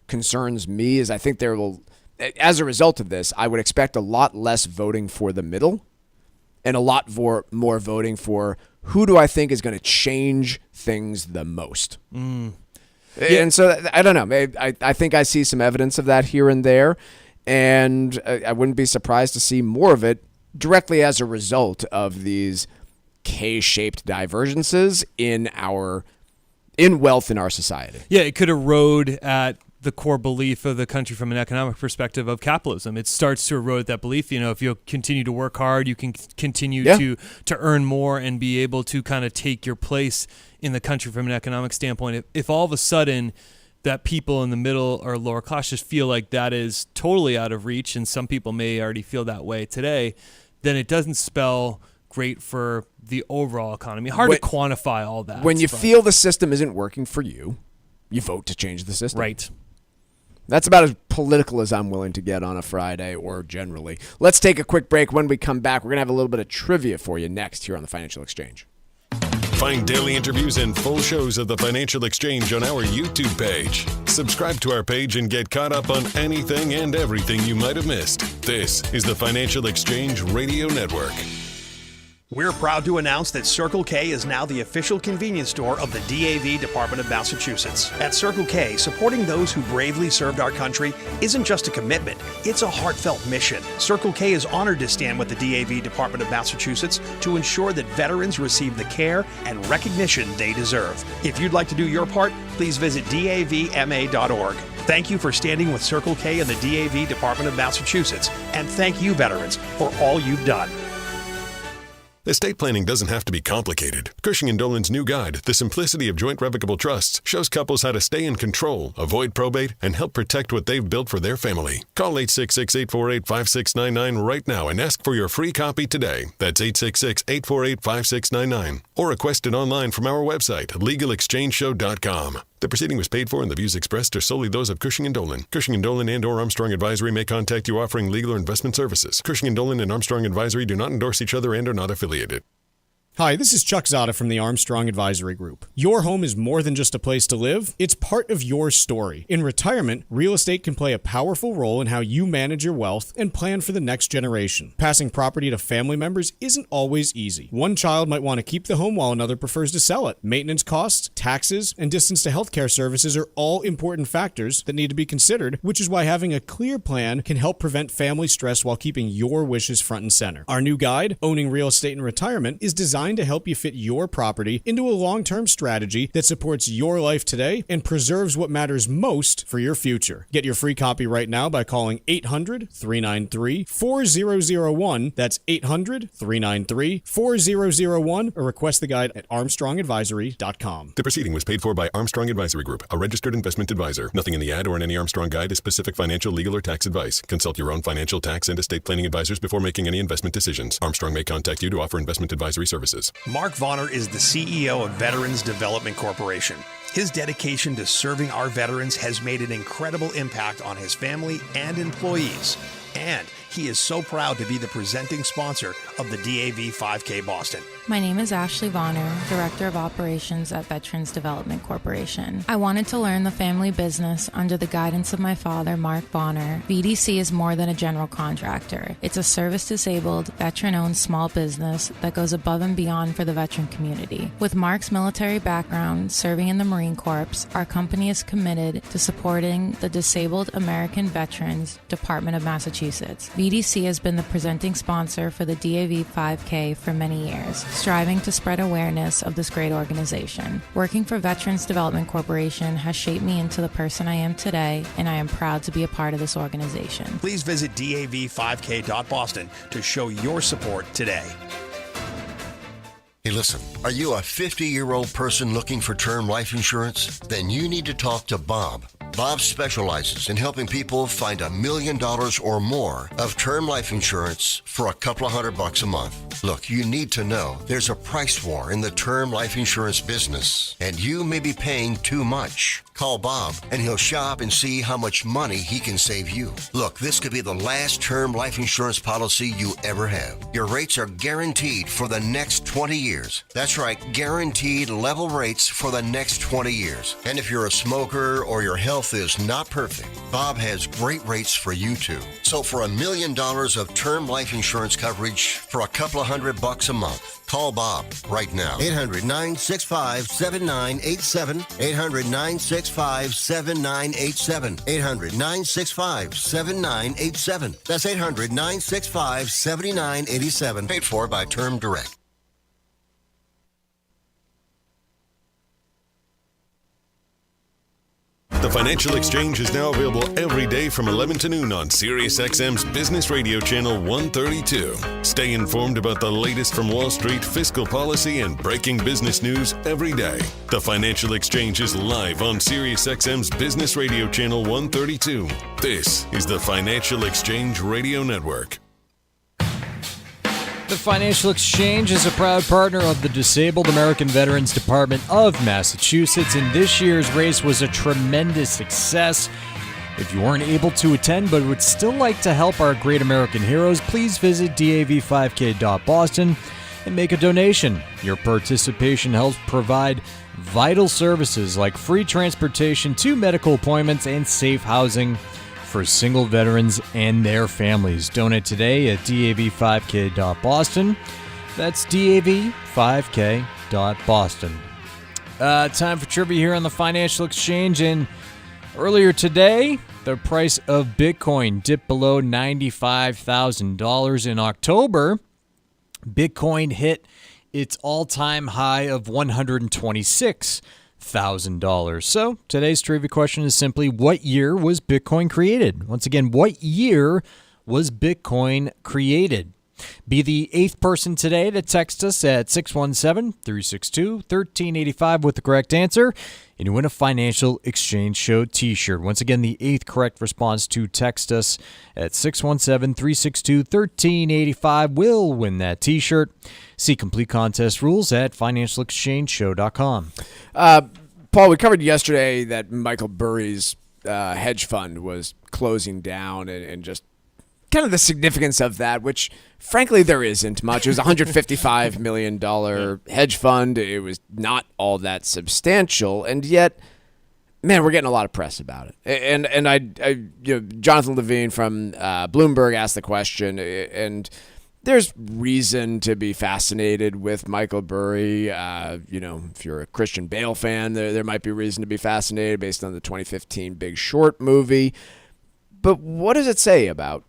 concerns me is I think there will, as a result of this, I would expect a lot less voting for the middle and a lot more voting for who do I think is going to change things the most. Yeah. And so I don't know. I think I see some evidence of that here and there, and I wouldn't be surprised to see more of it directly as a result of these K-shaped divergences in wealth in our society. Yeah, it could erode at the core belief of the country from an economic perspective of capitalism. It starts to erode that belief. If you'll continue to work hard, you can continue to earn more and be able to kind of take your place in the country from an economic standpoint. If all of a sudden that people in the middle or lower class just feel like that is totally out of reach, and some people may already feel that way today, then it doesn't spell great for the overall economy. Hard to quantify all that. When you feel the system isn't working for you, you vote to change the system. Right. That's about as political as I'm willing to get on a Friday or generally. Let's take a quick break. When we come back, we're going to have a little bit of trivia for you next here on the Financial Exchange. Find daily interviews and full shows of the Financial Exchange on our YouTube page. Subscribe to our page and get caught up on anything and everything you might have missed. This is the Financial Exchange Radio Network. We're proud to announce that Circle K is now the official convenience store of the DAV Department of Massachusetts. At Circle K, supporting those who bravely served our country isn't just a commitment, it's a heartfelt mission. Circle K is honored to stand with the DAV Department of Massachusetts to ensure that veterans receive the care and recognition they deserve. If you'd like to do your part, please visit davma.org. Thank you for standing with Circle K and the DAV Department of Massachusetts, and thank you, veterans, for all you've done. Estate planning doesn't have to be complicated. Cushing & Dolan's new guide, The Simplicity of Joint Revocable Trusts, shows couples how to stay in control, avoid probate, and help protect what they've built for their family. Call 866-848-5699 right now and ask for your free copy today. That's 866-848-5699. Or request it online from our website, LegalExchangeShow.com. The proceeding was paid for and the views expressed are solely those of Cushing & Dolan. Cushing & Dolan and or Armstrong Advisory may contact you offering legal or investment services. Cushing & Dolan and Armstrong Advisory do not endorse each other and are not affiliated. Hi, this is Chuck Zada from the Armstrong Advisory Group. Your home is more than just a place to live. It's part of your story. In retirement, real estate can play a powerful role in how you manage your wealth and plan for the next generation. Passing property to family members isn't always easy. One child might want to keep the home while another prefers to sell it. Maintenance costs, taxes, and distance to healthcare services are all important factors that need to be considered, which is why having a clear plan can help prevent family stress while keeping your wishes front and center. Our new guide, Owning Real Estate in Retirement, is designed to help you fit your property into a long-term strategy that supports your life today and preserves what matters most for your future. Get your free copy right now by calling 800-393-4001. That's 800-393-4001 or request the guide at armstrongadvisory.com. The proceeding was paid for by Armstrong Advisory Group, a registered investment advisor. Nothing in the ad or in any Armstrong guide is specific financial, legal, or tax advice. Consult your own financial, tax, and estate planning advisors before making any investment decisions. Armstrong may contact you to offer investment advisory services. Mark Vonner is the CEO of Veterans Development Corporation. His dedication to serving our veterans has made an incredible impact on his family and employees. And he is so proud to be the presenting sponsor of the DAV 5K Boston. My name is Ashley Vonner, Director of Operations at Veterans Development Corporation. I wanted to learn the family business under the guidance of my father, Mark Vonner. VDC is more than a general contractor. It's a service-disabled, veteran-owned small business that goes above and beyond for the veteran community. With Mark's military background, serving in the Marine Corps, our company is committed to supporting the Disabled American Veterans Department of Massachusetts. VDC has been the presenting sponsor for the DAV 5K for many years, striving to spread awareness of this great organization. Working for Veterans Development Corporation has shaped me into the person I am today, and I am proud to be a part of this organization. Please visit DAV5K.Boston to show your support today. Hey, listen, are you a 50-year-old person looking for term life insurance? Then you need to talk to Bob. Bob specializes in helping people find $1 million or more of term life insurance for a couple of $100 a month. Look, you need to know there's a price war in the term life insurance business, and you may be paying too much. Call Bob, and he'll shop and see how much money he can save you. Look, this could be the last term life insurance policy you ever have. Your rates are guaranteed for the next 20 years. That's right, guaranteed level rates for the next 20 years. And if you're a smoker or your health is not perfect, Bob has great rates for you too. So for $1 million of term life insurance coverage for a couple of $100 a month, call Bob right now. 800-965-7987. 800-965-7987. 800-965-7987. That's 800-965-7987. Paid for by Term Direct. The Financial Exchange is now available every day from 11 to noon on SiriusXM's Business Radio Channel 132. Stay informed about the latest from Wall Street, fiscal policy, and breaking business news every day. The Financial Exchange is live on SiriusXM's Business Radio Channel 132. This is the Financial Exchange Radio Network. The Financial Exchange is a proud partner of the Disabled American Veterans Department of Massachusetts, and this year's race was a tremendous success. If you weren't able to attend but would still like to help our great American heroes, please visit DAV5K.Boston and make a donation. Your participation helps provide vital services like free transportation to medical appointments and safe housing for single veterans and their families. Donate today at DAV5K.Boston. That's DAV5K.Boston. Time for trivia here on the Financial Exchange. And earlier today, the price of Bitcoin dipped below $95,000 in October. Bitcoin hit its all-time high of $126,000. So today's trivia question is simply, what year was Bitcoin created? Once again, what year was Bitcoin created? Be the 8th person today to text us at 617-362-1385 with the correct answer, and you win a Financial Exchange Show t-shirt. Once again, the 8th correct response to text us at 617-362-1385 will win that t-shirt. See complete contest rules at financialexchangeshow.com. Paul, we covered yesterday that Michael Burry's hedge fund was closing down and just kind of the significance of that, which frankly there isn't much. It was a $155 million hedge fund. It was not all that substantial, and yet, man, we're getting a lot of press about it. And I Jonathan Levine from Bloomberg asked the question, and there's reason to be fascinated with Michael Burry. If you're a Christian Bale fan, there might be reason to be fascinated based on the 2015 Big Short movie. But what does it say about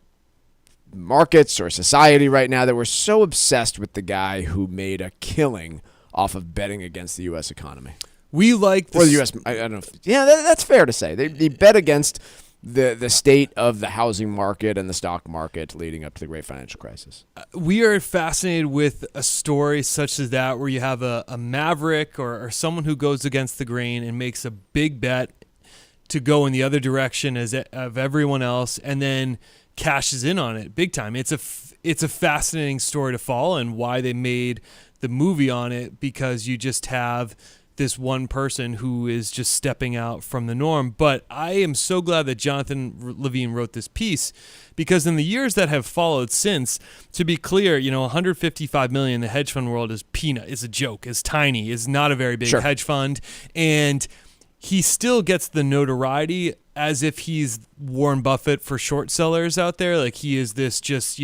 markets or society right now that we're so obsessed with the guy who made a killing off of betting against the U.S. economy? We like the U.S. I don't know. That's fair to say. They bet against the state of the housing market and the stock market leading up to the great financial crisis. We are fascinated with a story such as that, where you have a maverick or someone who goes against the grain and makes a big bet to go in the other direction of everyone else, and then cashes in on it big time. It's a fascinating story to follow, and why they made the movie on it, because you just have this one person who is just stepping out from the norm. But I am so glad that Jonathan Levine wrote this piece, because in the years that have followed since, to be clear, $155 million in the hedge fund world is peanut, is a joke, is tiny, is not a very big hedge fund, and he still gets the notoriety as if he's Warren Buffett for short sellers out there. Like, he is this just,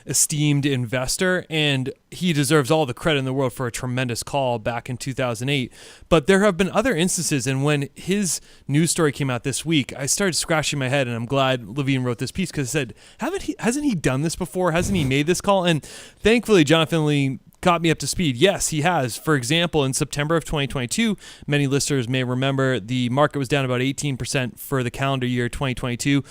esteemed investor, and he deserves all the credit in the world for a tremendous call back in 2008. But there have been other instances, and when his news story came out this week, I started scratching my head, and I'm glad Levine wrote this piece, because it said, hasn't he done this before? Hasn't he made this call? And thankfully, Jonathan Lee got me up to speed. Yes, he has. For example, in September of 2022, many listeners may remember the market was down about 18% for the calendar year 2022.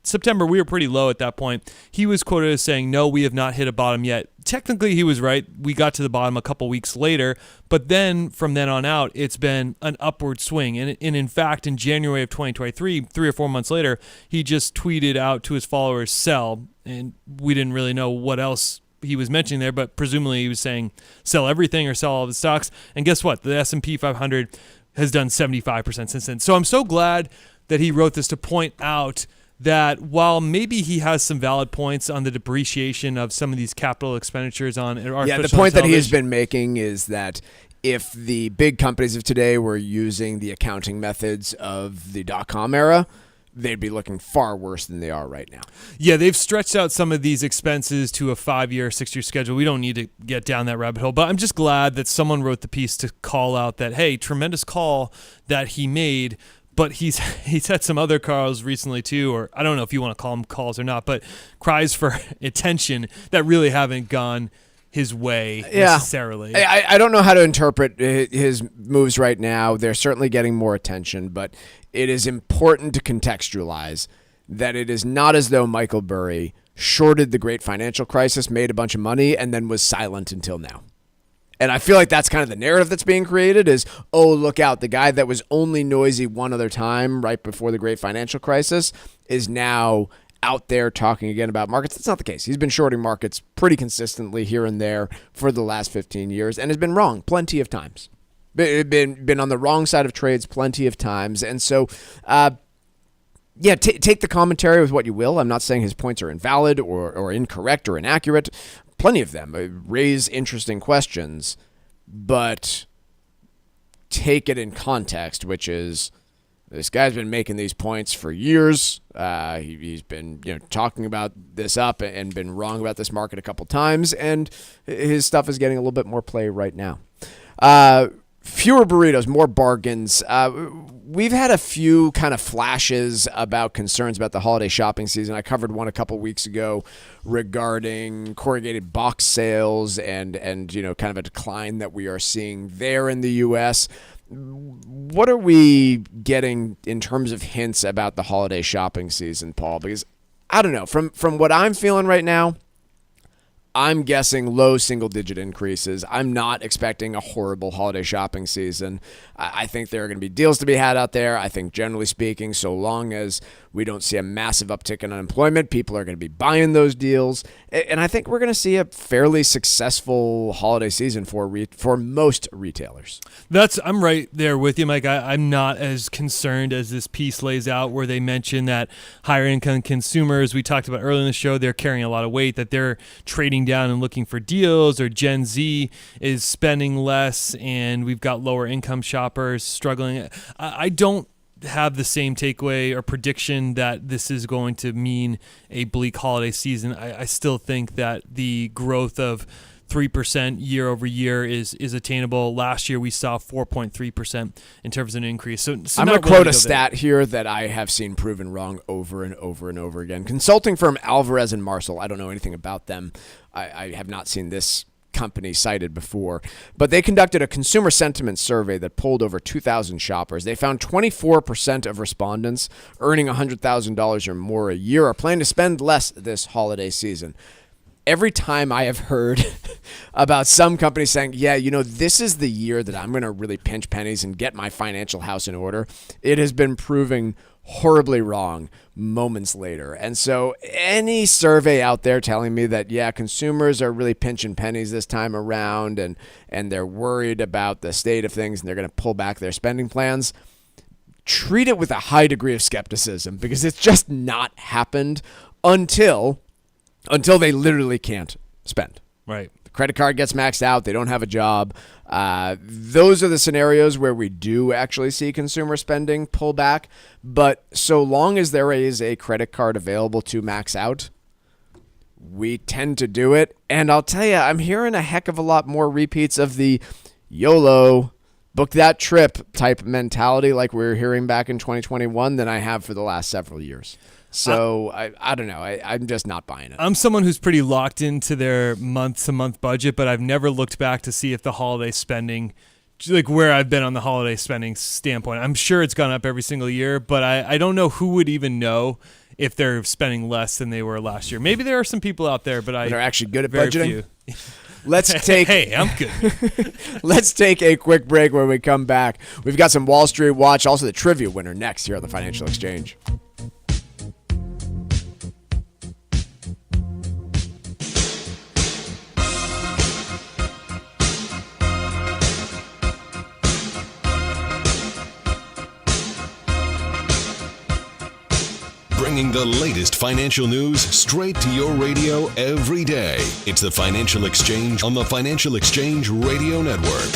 September, we were pretty low at that point. He was quoted as saying, "No, we have not hit a bottom yet." Technically, he was right. We got to the bottom a couple weeks later, but then from then on out, it's been an upward swing. And in fact, in January of 2023, 3 or 4 months later, he just tweeted out to his followers, "Sell," and we didn't really know what else he was mentioning there, but presumably he was saying sell everything or sell all the stocks. And guess what? The S&P 500 has done 75% since then. So I'm so glad that he wrote this to point out that while maybe he has some valid points on the depreciation of some of these capital expenditures on artificial the point that he has been making is that if the big companies of today were using the accounting methods of the dot-com era, they'd be looking far worse than they are right now. Yeah, they've stretched out some of these expenses to a 5-year, 6-year schedule. We don't need to get down that rabbit hole, but I'm just glad that someone wrote the piece to call out that, hey, tremendous call that he made, but he's had some other calls recently too, or I don't know if you want to call them calls or not, but cries for attention that really haven't gone his way necessarily. I don't know how to interpret his moves right now. They're certainly getting more attention, but it is important to contextualize that it is not as though Michael Burry shorted the great financial crisis, made a bunch of money, and then was silent until now. And I feel like that's kind of the narrative that's being created is, oh, look out, the guy that was only noisy one other time right before the great financial crisis is now out there talking again about markets. That's not the case. He's been shorting markets pretty consistently here and there for the last 15 years and has been wrong plenty of times. Been on the wrong side of trades plenty of times. And so, take the commentary with what you will. I'm not saying his points are invalid or incorrect or inaccurate. Plenty of them raise interesting questions, but take it in context, which is this guy's been making these points for years. He's been talking about this up and been wrong about this market a couple times, and his stuff is getting a little bit more play right now. Fewer burritos, more bargains. We've had a few kind of flashes about concerns about the holiday shopping season. I covered one a couple weeks ago regarding corrugated box sales and kind of a decline that we are seeing there in the U.S. What are we getting in terms of hints about the holiday shopping season, Paul? Because I don't know, from what I'm feeling right now, I'm guessing low single-digit increases. I'm not expecting a horrible holiday shopping season. I think there are going to be deals to be had out there. I think, generally speaking, so long as we don't see a massive uptick in unemployment, people are going to be buying those deals. And I think we're going to see a fairly successful holiday season for most retailers. I'm right there with you, Mike. I'm not as concerned as this piece lays out, where they mention that higher income consumers, we talked about earlier in the show, they're carrying a lot of weight, that they're trading down and looking for deals, or Gen Z is spending less and we've got lower income shoppers struggling. I don't have the same takeaway or prediction that this is going to mean a bleak holiday season. I still think that the growth of 3% year over year is attainable. Last year we saw 4.3% in terms of an increase. So I'm going to quote a stat here that I have seen proven wrong over and over and over again. Consulting firm Alvarez & Marsal, I don't know anything about them. I have not seen this company cited before, but they conducted a consumer sentiment survey that polled over 2,000 shoppers. They found 24% of respondents earning $100,000 or more a year are planning to spend less this holiday season. Every time I have heard about some company saying, yeah, this is the year that I'm going to really pinch pennies and get my financial house in order, it has been proving horribly wrong moments later. And so any survey out there telling me that, yeah, consumers are really pinching pennies this time around and they're worried about the state of things and they're going to pull back their spending plans, treat it with a high degree of skepticism, because it's just not happened until they literally can't spend. Right. The credit card gets maxed out. They don't have a job. Those are the scenarios where we do actually see consumer spending pull back. But so long as there is a credit card available to max out, we tend to do it. And I'll tell you, I'm hearing a heck of a lot more repeats of the YOLO, book that trip type mentality like we were hearing back in 2021 than I have for the last several years. So I don't know. I'm just not buying it. I'm someone who's pretty locked into their month-to-month budget, but I've never looked back to see if the holiday spending, like where I've been on the holiday spending standpoint. I'm sure it's gone up every single year, but I don't know who would even know if they're spending less than they were last year. Maybe there are some people out there, but they're actually good at very budgeting. Few. Let's take. Hey, I'm good. Let's take a quick break. When we come back, we've got some Wall Street Watch, also the trivia winner next here on the Financial Exchange. Bringing the latest financial news straight to your radio every day. It's the Financial Exchange on the Financial Exchange Radio Network.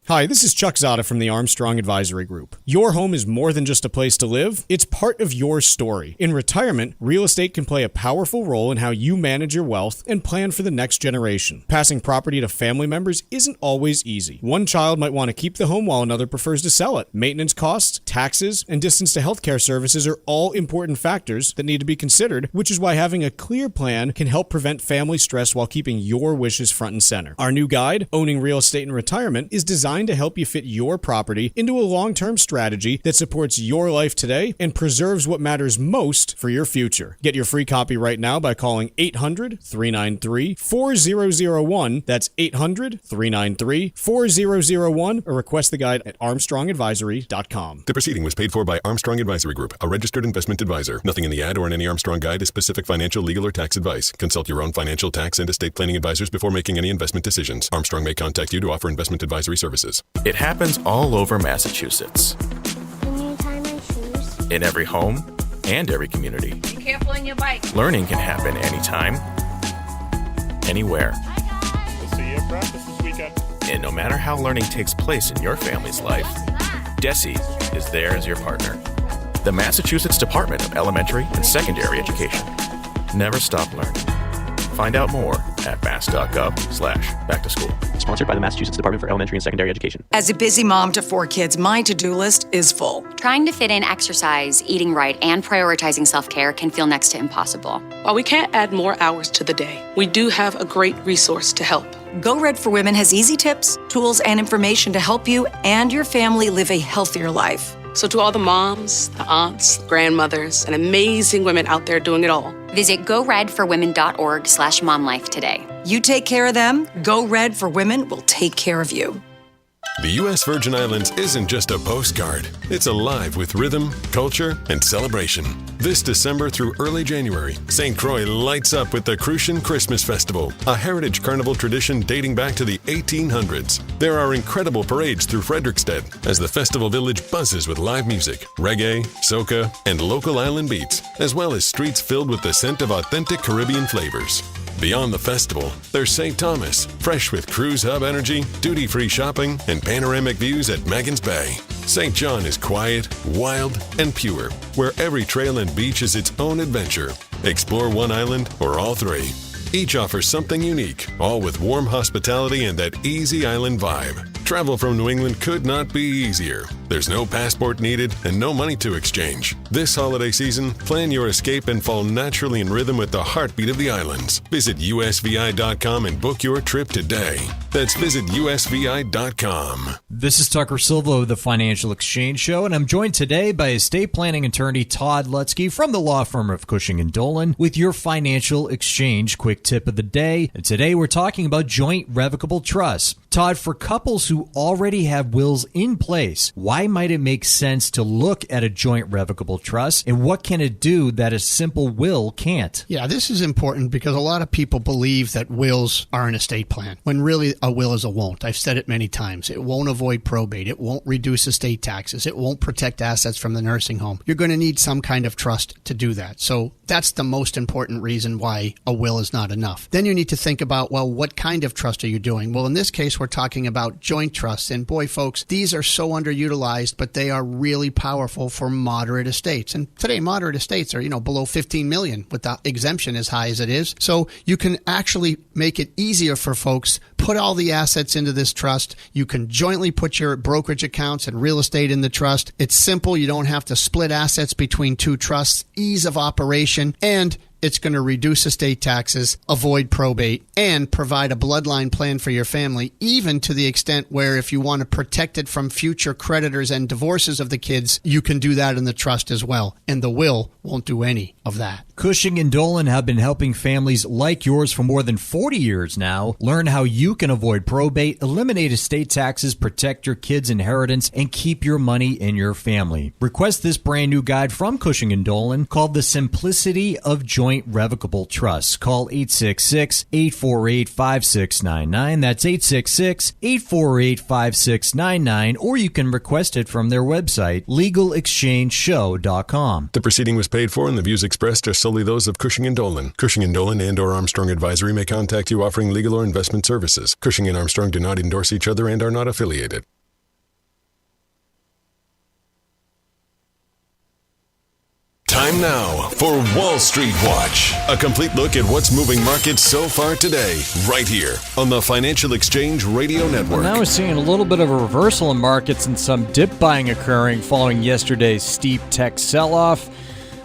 Hi, this is Chuck Zada from the Armstrong Advisory Group. Your home is more than just a place to live. It's part of your story. In retirement, real estate can play a powerful role in how you manage your wealth and plan for the next generation. Passing property to family members isn't always easy. One child might want to keep the home while another prefers to sell it. Maintenance costs, taxes, and distance to healthcare services are all important factors that need to be considered, which is why having a clear plan can help prevent family stress while keeping your wishes front and center. Our new guide, Owning Real Estate in Retirement, is designed to help you fit your property into a long-term strategy that supports your life today and preserves what matters most for your future. Get your free copy right now by calling 800-393-4001. That's 800-393-4001, or request the guide at armstrongadvisory.com. The proceeding was paid for by Armstrong Advisory Group, a registered investment advisor. Nothing in the ad or in any Armstrong guide is specific financial, legal, or tax advice. Consult your own financial, tax, and estate planning advisors before making any investment decisions. Armstrong may contact you to offer investment advisory services. It happens all over Massachusetts. Can you tie my shoes? In every home and every community. Be careful on your bike. Learning can happen anytime, anywhere. We'll see you at practice this weekend. And no matter how learning takes place in your family's life, DESE is there as your partner. The Massachusetts Department of Elementary and Secondary Education. Never stop learning. Find out more at mass.gov/back-to-school. Sponsored by the Massachusetts Department for Elementary and Secondary Education. As a busy mom to 4 kids, my to-do list is full. Trying to fit in exercise, eating right, and prioritizing self-care can feel next to impossible. While we can't add more hours to the day, we do have a great resource to help. Go Red for Women has easy tips, tools, and information to help you and your family live a healthier life. So to all the moms, the aunts, grandmothers, and amazing women out there doing it all, visit GoRedForWomen.org/momlife today. You take care of them, Go Red for Women will take care of you. The U.S. Virgin Islands isn't just a postcard. It's alive with rhythm, culture, and celebration. This December through early January, St. Croix lights up with the Crucian Christmas Festival, a heritage carnival tradition dating back to the 1800s. There are incredible parades through Frederiksted as the festival village buzzes with live music, reggae, soca, and local island beats, as well as streets filled with the scent of authentic Caribbean flavors. Beyond the festival, there's St. Thomas, fresh with cruise hub energy, duty-free shopping, and panoramic views at Maggins Bay. St. John is quiet, wild, and pure, where every trail and beach is its own adventure. Explore one island or all three. Each offers something unique, all with warm hospitality and that easy island vibe. Travel from New England could not be easier. There's no passport needed and no money to exchange. This holiday season, plan your escape and fall naturally in rhythm with the heartbeat of the islands. Visit usvi.com and book your trip today. That's visit usvi.com. This is Tucker Silva of the Financial Exchange Show, and I'm joined today by estate planning attorney Todd Lutzke from the law firm of Cushing & Dolan with your Financial Exchange quick tip of the day. And today we're talking about joint revocable trusts. Todd, for couples who already have wills in place, why might it make sense to look at a joint revocable trust, and what can it do that a simple will can't? Yeah, this is important because a lot of people believe that wills are an estate plan, when really a will is a won't. I've said it many times. It won't avoid probate. It won't reduce estate taxes. It won't protect assets from the nursing home. You're going to need some kind of trust to do that. So that's the most important reason why a will is not enough. Then you need to think about, well, what kind of trust are you doing? Well, in this case, we're talking about joint trusts. And boy, folks, these are so underutilized, but they are really powerful for moderate estates. And today, moderate estates are, below 15 million with the exemption as high as it is. So you can actually make it easier for folks. Put all the assets into this trust. You can jointly put your brokerage accounts and real estate in the trust. It's simple. You don't have to split assets between two trusts. Ease of operation, and it's going to reduce estate taxes, avoid probate, and provide a bloodline plan for your family, even to the extent where if you want to protect it from future creditors and divorces of the kids, you can do that in the trust as well. And the will won't do any of that. Cushing & Dolan have been helping families like yours for more than 40 years now. Learn how you can avoid probate, eliminate estate taxes, protect your kids' inheritance, and keep your money in your family. Request this brand new guide from Cushing & Dolan called The Simplicity of Joint Revocable Trusts. Call 866-848-5699. That's 866-848-5699, or you can request it from their website, legalexchangeshow.com. The proceeding was paid for and the views expressed are solely those of Cushing & Dolan. Cushing & Dolan and or Armstrong Advisory may contact you offering legal or investment services. Cushing and Armstrong do not endorse each other and are not affiliated. Time now for Wall Street Watch. A complete look at what's moving markets so far today, right here on the Financial Exchange Radio Network. Well, now we're seeing a little bit of a reversal in markets and some dip buying occurring following yesterday's steep tech sell-off.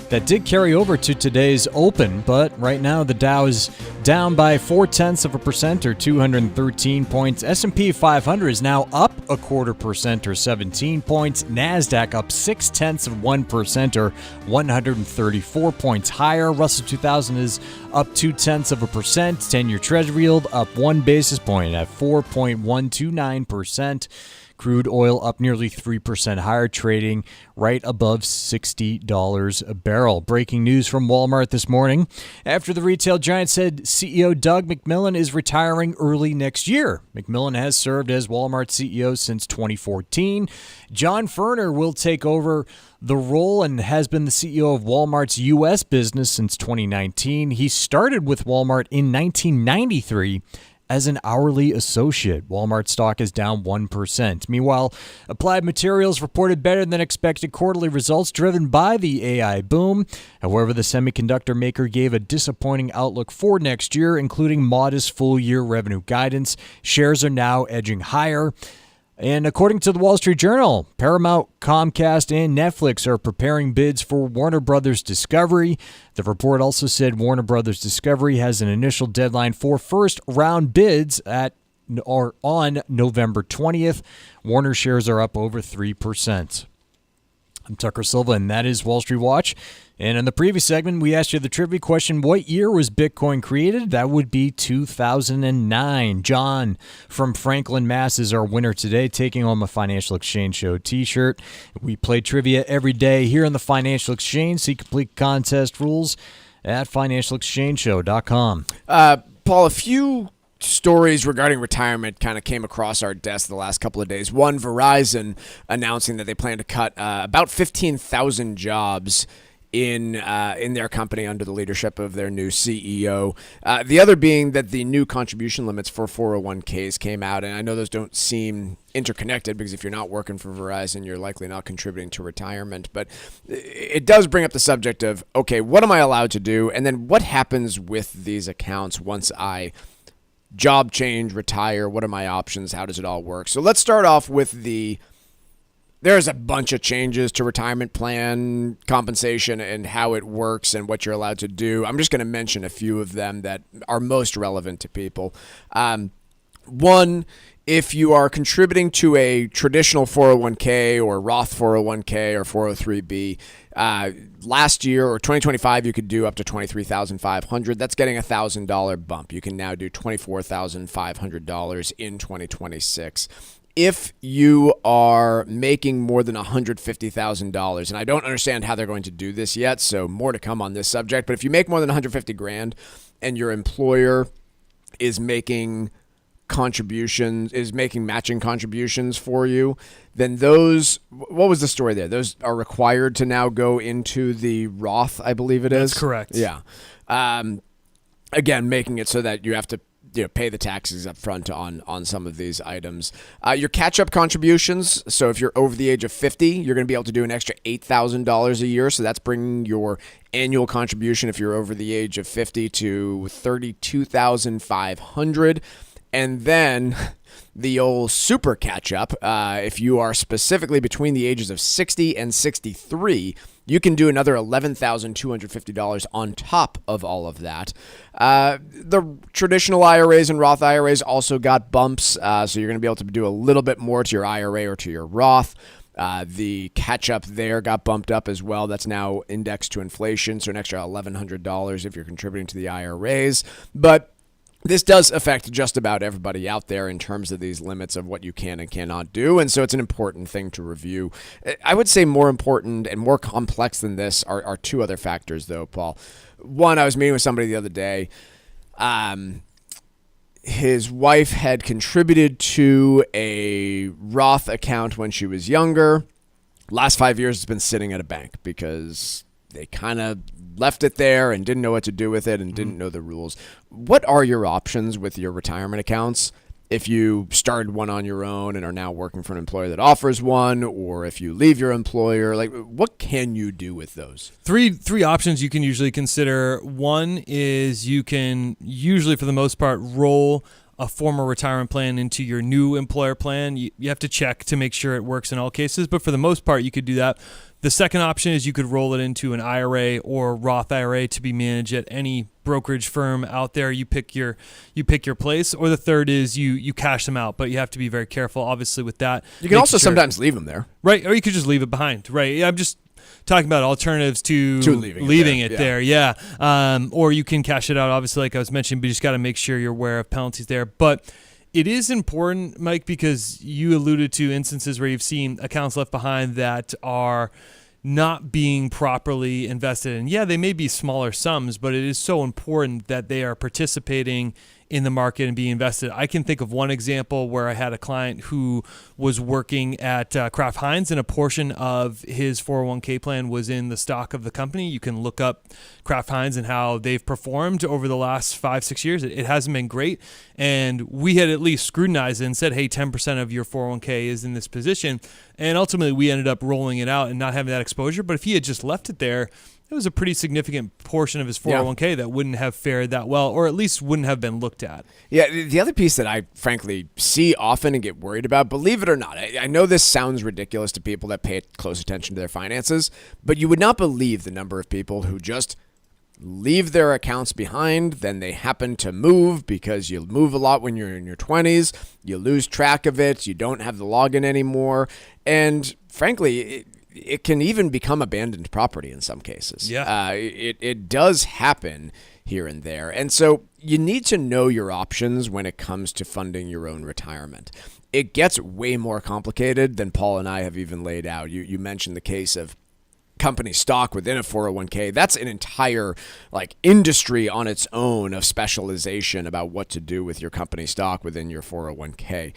That did carry over to today's open, but right now the Dow is down by 0.4% or 213 points. S&P 500 is now up 0.25% or 17 points. NASDAQ up 0.6% or 134 points higher. Russell 2000 is up 0.2%. 10-year Treasury yield up 1 basis point at 4.129%. Crude oil up nearly 3% higher, trading right above $60 a barrel. Breaking news from Walmart this morning. After the retail giant said CEO Doug McMillon is retiring early next year. McMillon has served as Walmart CEO since 2014. John Furner will take over the role and has been the CEO of Walmart's U.S. business since 2019. He started with Walmart in 1993 as an hourly associate. Walmart stock is down 1%. Meanwhile, Applied Materials reported better than expected quarterly results driven by the AI boom. However, the semiconductor maker gave a disappointing outlook for next year, including modest full-year revenue guidance. Shares are now edging higher. And according to the Wall Street Journal, Paramount, Comcast, and Netflix are preparing bids for Warner Brothers Discovery. The report also said Warner Brothers Discovery has an initial deadline for first-round bids on November 20th. Warner shares are up over 3%. I'm Tucker Silva, and that is Wall Street Watch. And in the previous segment, we asked you the trivia question, what year was Bitcoin created? That would be 2009. John from Franklin, Mass. is our winner today, taking home a Financial Exchange Show t-shirt. We play trivia every day here on the Financial Exchange. See complete contest rules at financialexchangeshow.com. Paul, a few stories regarding retirement kind of came across our desk the last couple of days. One, Verizon announcing that they plan to cut about 15,000 jobs in their company under the leadership of their new CEO. The other being that the new contribution limits for 401ks came out, and I know those don't seem interconnected because if you're not working for Verizon, you're likely not contributing to retirement. But it does bring up the subject of, okay, what am I allowed to do? And then what happens with these accounts once I job change, retire? What are my options? How does it all work? So let's start off with there's a bunch of changes to retirement plan compensation and how it works and what you're allowed to do. I'm just going to mention a few of them that are most relevant to people. One, if you are contributing to a traditional 401k or Roth 401k or 403b, last year or 2025, you could do up to $23,500. That's getting a $1,000 bump. You can now do $24,500 in 2026. If you are making more than $150,000, and I don't understand how they're going to do this yet, so more to come on this subject, but if you make more than $150,000 and your employer is making matching contributions for you, then those, what was the story there? Those are required to now go into the Roth, I believe it is. That's correct. Yeah. Again, making it so that you have to pay the taxes up front on some of these items. Your catch-up contributions, so if you're over the age of 50, you're going to be able to do an extra $8,000 a year, so that's bringing your annual contribution if you're over the age of 50 to $32,500. And then the old super catch-up, if you are specifically between the ages of 60 and 63, you can do another $11,250 on top of all of that. The traditional IRAs and Roth IRAs also got bumps, so you're going to be able to do a little bit more to your IRA or to your Roth. The catch-up there got bumped up as well. That's now indexed to inflation, so an extra $1,100 if you're contributing to the IRAs. But this does affect just about everybody out there in terms of these limits of what you can and cannot do, and so it's an important thing to review. I would say more important and more complex than this are two other factors, though, Paul. One, I was meeting with somebody the other day. His wife had contributed to a Roth account when she was younger. Last 5 years, it's been sitting at a bank because they kind of left it there and didn't know what to do with it and didn't know the rules. What are your options with your retirement accounts if you started one on your own and are now working for an employer that offers one, or if you leave your employer? Like, what can you do with those? Three options you can usually consider. One is you can usually, for the most part, roll a former retirement plan into your new employer plan. You have to check to make sure it works in all cases, but for the most part, you could do that. The second option is you could roll it into an IRA or Roth IRA to be managed at any brokerage firm out there. You pick your place. Or the third is you cash them out, but you have to be very careful, obviously, with that. You can also sometimes leave them there. Right, or you could just leave it behind. Right, I'm just talking about alternatives to leaving it there. Yeah. Or you can cash it out, obviously, like I was mentioning, but you just got to make sure you're aware of penalties there. But it is important, Mike, because you alluded to instances where you've seen accounts left behind that are not being properly invested in. Yeah, they may be smaller sums, but it is so important that they are participating in the market and being invested. I can think of one example where I had a client who was working at Kraft Heinz, and a portion of his 401k plan was in the stock of the company. You can look up Kraft Heinz and how they've performed over the last 5-6 years. It hasn't been great, and we had at least scrutinized it and said, hey, 10% of your 401k is in this position, and ultimately we ended up rolling it out and not having that exposure. But if he had just left it there, it was a pretty significant portion of his 401k that wouldn't have fared that well, or at least wouldn't have been looked at. Yeah, the other piece that I frankly see often and get worried about, believe it or not, I know this sounds ridiculous to people that pay close attention to their finances, but you would not believe the number of people who just leave their accounts behind, then they happen to move because you move a lot when you're in your 20s, you lose track of it, you don't have the login anymore, and frankly, it can even become abandoned property in some cases. Yeah. It does happen here and there. And so you need to know your options when it comes to funding your own retirement. It gets way more complicated than Paul and I have even laid out. You mentioned the case of company stock within a 401k. That's an entire industry on its own of specialization about what to do with your company stock within your 401k.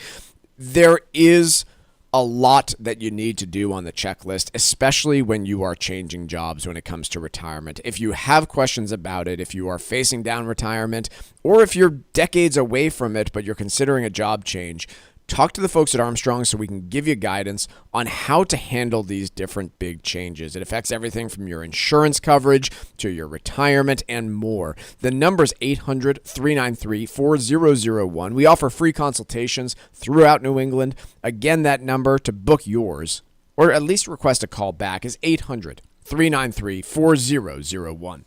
There is a lot that you need to do on the checklist, especially when you are changing jobs when it comes to retirement. If you have questions about it, if you are facing down retirement, or if you're decades away from it but you're considering a job change, talk to the folks at Armstrong so we can give you guidance on how to handle these different big changes. It affects everything from your insurance coverage to your retirement and more. The number is 800-393-4001. We offer free consultations throughout New England. Again, that number to book yours, or at least request a call back, is 800-393-4001.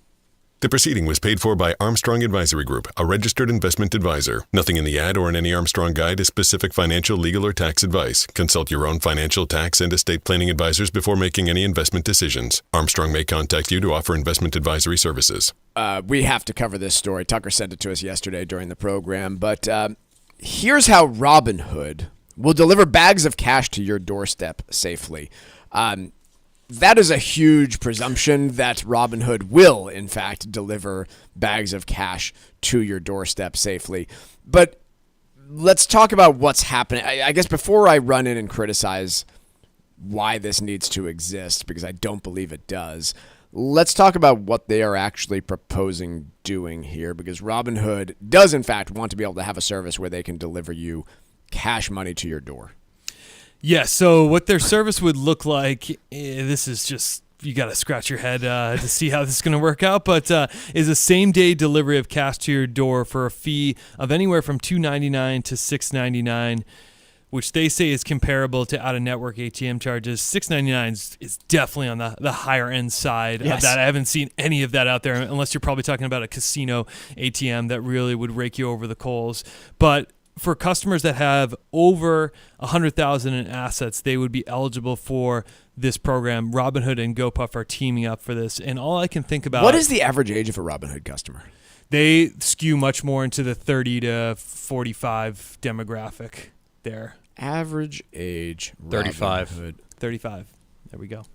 The proceeding was paid for by Armstrong Advisory Group, a registered investment advisor. Nothing in the ad or in any Armstrong guide is specific financial, legal, or tax advice. Consult your own financial, tax, and estate planning advisors before making any investment decisions. Armstrong may contact you to offer investment advisory services. We have to cover this story. Tucker sent it to us yesterday during the program, but here's how Robinhood will deliver bags of cash to your doorstep safely. That is a huge presumption that Robinhood will, in fact, deliver bags of cash to your doorstep safely. But let's talk about what's happening. I guess before I run in and criticize why this needs to exist, because I don't believe it does, let's talk about what they are actually proposing doing here, because Robinhood does, in fact, want to be able to have a service where they can deliver you cash money to your door. Yeah, so what their service would look like, this is just, you got to scratch your head to see how this is going to work out, but is a same-day delivery of cash to your door for a fee of anywhere from $2.99 to $6.99, which they say is comparable to out-of-network ATM charges. $6.99 is definitely on the higher-end side of that. I haven't seen any of that out there, unless you're probably talking about a casino ATM that really would rake you over the coals. But for customers that have over $100,000 in assets, they would be eligible for this program. Robinhood and GoPuff are teaming up for this, and all I can think about... What is the average age of a Robinhood customer? They skew much more into the 30 to 45 demographic there. Average age, 35. Robinhood. 35. There we go.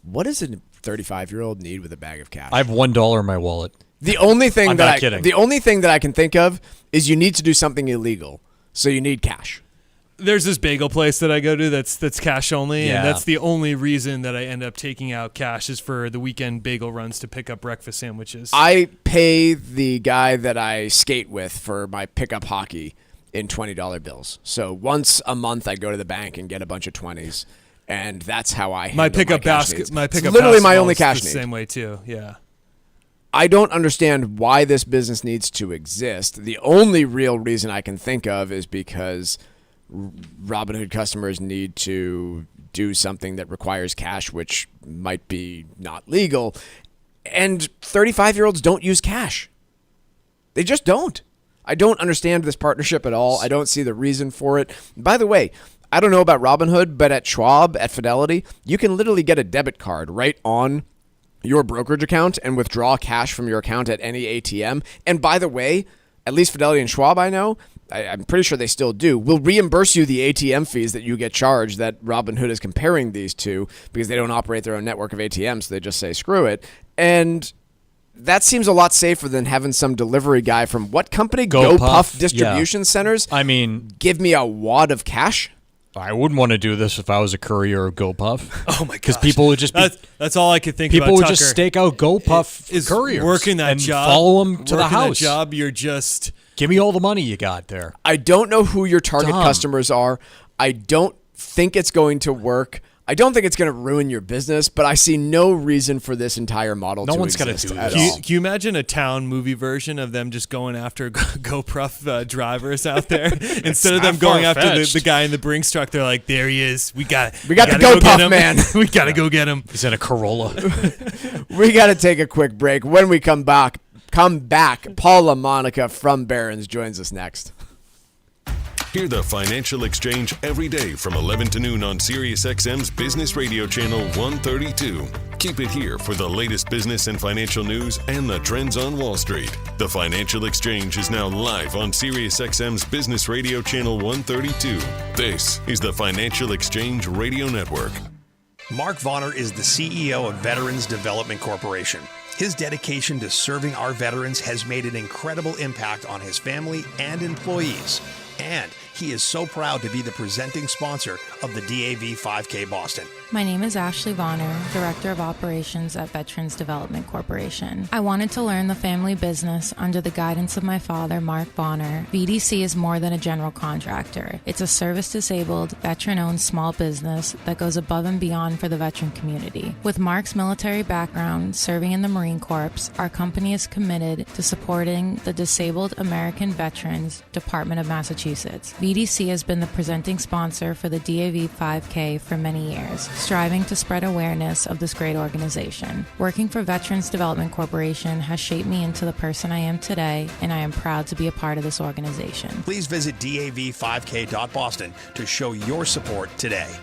What does a 35-year-old need with a bag of cash? I have $1 in my wallet. The only thing I'm not kidding. The only thing that I can think of is you need to do something illegal, so you need cash. There's this bagel place that I go to that's cash only, Yeah. and that's the only reason that I end up taking out cash is for the weekend bagel runs to pick up breakfast sandwiches. I pay the guy that I skate with for my pickup hockey in $20 bills. So once a month, I go to the bank and get a bunch of 20s, and that's how I handle my pickup cash basket. needs. My pickup it's literally my basketball only is cash the need. same way too. Yeah. I don't understand why this business needs to exist. The only real reason I can think of is because Robinhood customers need to do something that requires cash, which might be not legal. And 35-year-olds don't use cash. They just don't. I don't understand this partnership at all. I don't see the reason for it. By the way, I don't know about Robinhood, but at Schwab, at Fidelity, you can literally get a debit card right on your brokerage account and withdraw cash from your account at any ATM. And by the way, at least Fidelity and Schwab, I know, I'm pretty sure they still do, will reimburse you the ATM fees that you get charged that Robinhood is comparing these to because they don't operate their own network of ATMs. So they just say, screw it. And that seems a lot safer than having some delivery guy from what company? GoPuff Distribution Centers. I mean, give me a wad of cash. I wouldn't want to do this if I was a courier of GoPuff. Oh my god! Because people would just that's all I could think people about. People would just stake out GoPuff couriers working that and job, follow them to the working house. That job, you're just give me all the money you got there. I don't know who your target customers are. I don't think it's going to work. I don't think it's going to ruin your business, but I see no reason for this entire model to exist. No one's going to do this. Can you imagine a town movie version of them just going after GoPuff drivers out there instead of them going after the guy in the Brinks truck? They're like, there he is. We got the GoPuff man. We got to go get him. He's in a Corolla. We got to take a quick break. When we come back, Paul LaMonica from Barron's joins us next. Hear the Financial Exchange every day from 11 to noon on SiriusXM's Business Radio Channel 132. Keep it here for the latest business and financial news and the trends on Wall Street. The Financial Exchange is now live on SiriusXM's Business Radio Channel 132. This is the Financial Exchange Radio Network. Mark Vonner is the CEO of Veterans Development Corporation. His dedication to serving our veterans has made an incredible impact on his family and employees. And he is so proud to be the presenting sponsor of the DAV 5K Boston. My name is Ashley Vonner, Director of Operations at Veterans Development Corporation. I wanted to learn the family business under the guidance of my father, Mark Vonner. VDC is more than a general contractor. It's a service-disabled, veteran-owned small business that goes above and beyond for the veteran community. With Mark's military background, serving in the Marine Corps, our company is committed to supporting the Disabled American Veterans Department of Massachusetts. VDC has been the presenting sponsor for the DAV 5K for many years, striving to spread awareness of this great organization. Working for Veterans Development Corporation has shaped me into the person I am today, and I am proud to be a part of this organization. Please visit DAV5K.Boston to show your support today.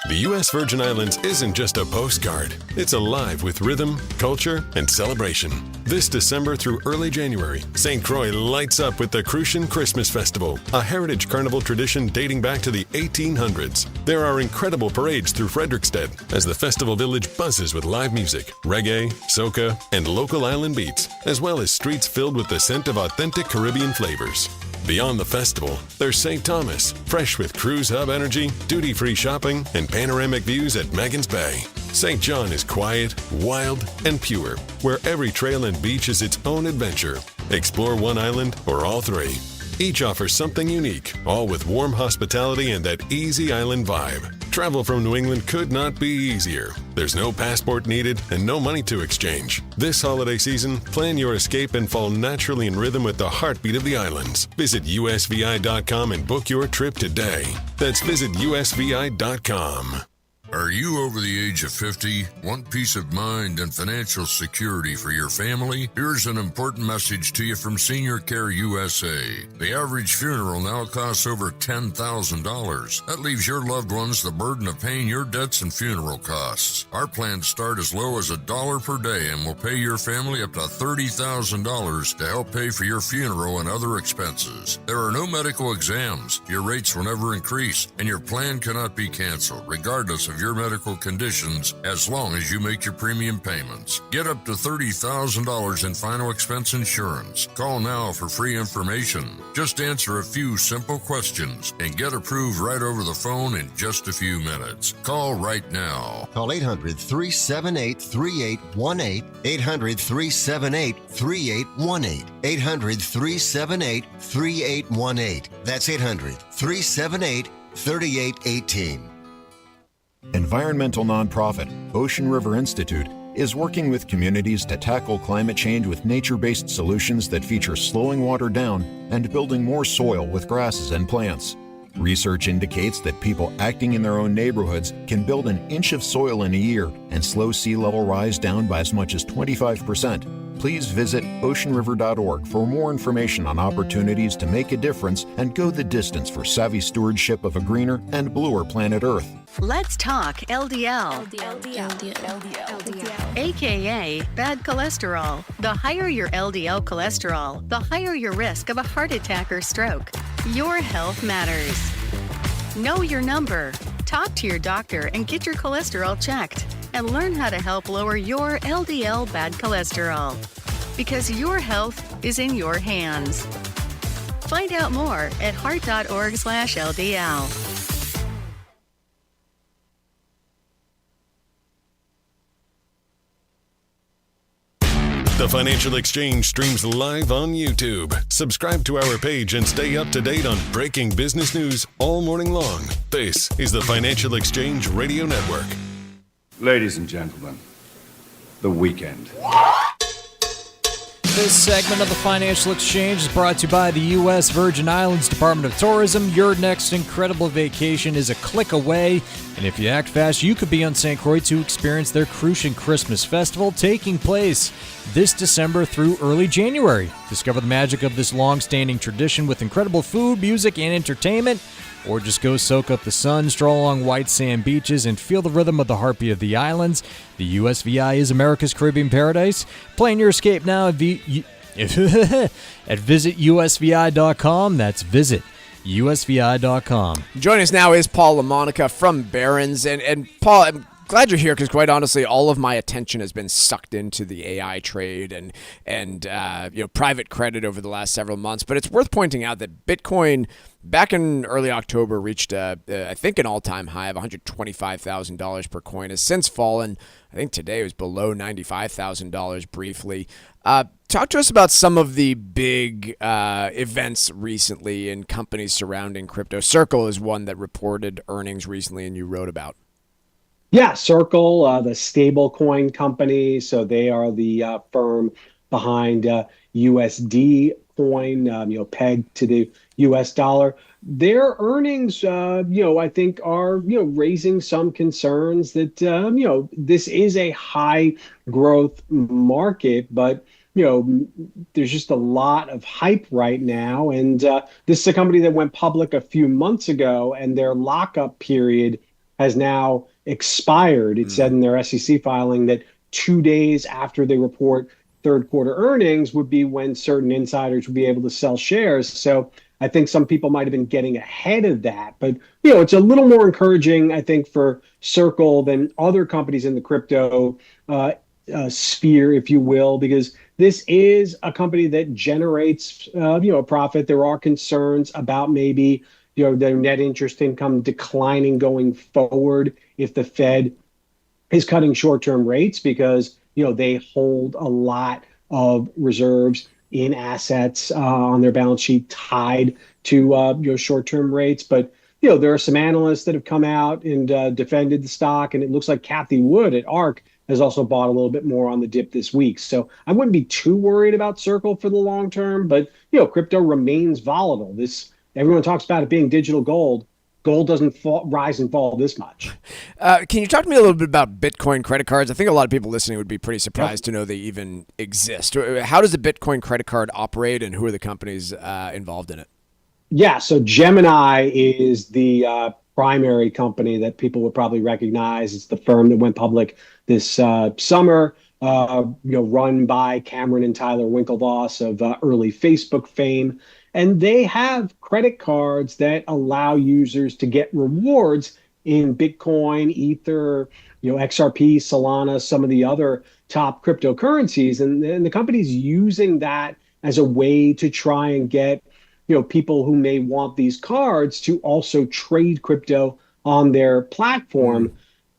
The U.S. Virgin Islands isn't just a postcard. It's alive with rhythm, culture, and celebration. This December through early January, St. Croix lights up with the Crucian Christmas Festival, a heritage carnival tradition dating back to the 1800s. There are incredible parades through Frederiksted as the festival village buzzes with live music, reggae, soca, and local island beats, as well as streets filled with the scent of authentic Caribbean flavors. Beyond the festival, there's St. Thomas, fresh with cruise hub energy, duty-free shopping, and panoramic views at Magens Bay. St. John is quiet, wild, and pure, where every trail and beach is its own adventure. Explore one island or all three. Each offers something unique, all with warm hospitality and that easy island vibe. Travel from New England could not be easier. There's no passport needed and no money to exchange. This holiday season, plan your escape and fall naturally in rhythm with the heartbeat of the islands. Visit usvi.com and book your trip today. That's visit usvi.com. Are you over the age of 50? Want peace of mind and financial security for your family? Here's an important message to you from Senior Care USA. The average funeral now costs over $10,000. That leaves your loved ones the burden of paying your debts and funeral costs. Our plans start as low as $1 per day and will pay your family up to $30,000 to help pay for your funeral and other expenses. There are no medical exams. Your rates will never increase, and your plan cannot be canceled, regardless of your medical conditions, as long as you make your premium payments. Get up to $30,000 in final expense insurance. Call now for free information. Just answer a few simple questions and get approved right over the phone in just a few minutes. Call right now. Call 800-378-3818. 800-378-3818. 800-378-3818. That's 800-378-3818. Environmental nonprofit Ocean River Institute is working with communities to tackle climate change with nature-based solutions that feature slowing water down and building more soil with grasses and plants. Research indicates that people acting in their own neighborhoods can build an inch of soil in a year and slow sea level rise down by as much as 25%. Please visit oceanriver.org for more information on opportunities to make a difference and go the distance for savvy stewardship of a greener and bluer planet Earth. Let's talk LDL. AKA bad cholesterol. The higher your LDL cholesterol, the higher your risk of a heart attack or stroke. Your health matters. Know your number. Talk to your doctor and get your cholesterol checked. And learn how to help lower your LDL bad cholesterol. Because your health is in your hands. Find out more at heart.org/LDL. The Financial Exchange streams live on YouTube. Subscribe to our page and stay up to date on breaking business news all morning long. This is the Financial Exchange Radio Network. Ladies and gentlemen, the weekend. This segment of the Financial Exchange is brought to you by the U.S. Virgin Islands Department of Tourism. Your next incredible vacation is a click away. And if you act fast, you could be on St. Croix to experience their Crucian Christmas Festival taking place this December through early January. Discover the magic of this long-standing tradition with incredible food, music, and entertainment. Or just go soak up the sun, stroll along white sand beaches, and feel the rhythm of the heartbeat of the islands. The USVI is America's Caribbean paradise. Plan your escape now at visitusvi.com. That's visitusvi.com. Joining us now is Paul LaMonica from Barron's. And Paul, I'm glad you're here because, quite honestly, all of my attention has been sucked into the AI trade and private credit over the last several months. But it's worth pointing out that Bitcoin, back in early October, reached, I think, an all-time high of $125,000 per coin. Has since fallen. I think today it was below $95,000 briefly. Talk to us about some of the big events recently in companies surrounding crypto. Circle is one that reported earnings recently and you wrote about. Yeah, Circle, the stable coin company. So they are the firm behind USD coin, pegged to the US dollar. Their earnings, I think are, raising some concerns that, this is a high growth market, but, there's just a lot of hype right now. And this is a company that went public a few months ago, and their lockup period has now expired. It said in their SEC filing that 2 days after they report third quarter earnings would be when certain insiders would be able to sell shares. So I think some people might have been getting ahead of that. But, it's a little more encouraging, I think, for Circle than other companies in the crypto sphere, if you will, because this is a company that generates, a profit. There are concerns about maybe, their net interest income declining going forward if the Fed is cutting short-term rates because, they hold a lot of reserves in assets on their balance sheet tied to, short-term rates. But, there are some analysts that have come out and defended the stock, and it looks like Cathie Wood at ARK has also bought a little bit more on the dip this week. So I wouldn't be too worried about Circle for the long term, but, crypto remains volatile. Everyone talks about it being digital gold. Gold doesn't rise and fall this much. Can you talk to me a little bit about Bitcoin credit cards? I think a lot of people listening would be pretty surprised to know they even exist. How does the Bitcoin credit card operate, and who are the companies involved in it? Yeah, so Gemini is the primary company that people would probably recognize. It's the firm that went public this summer, run by Cameron and Tyler Winklevoss of early Facebook fame. And they have credit cards that allow users to get rewards in Bitcoin, Ether, XRP, Solana, some of the other top cryptocurrencies. And the company's using that as a way to try and get, people who may want these cards to also trade crypto on their platform.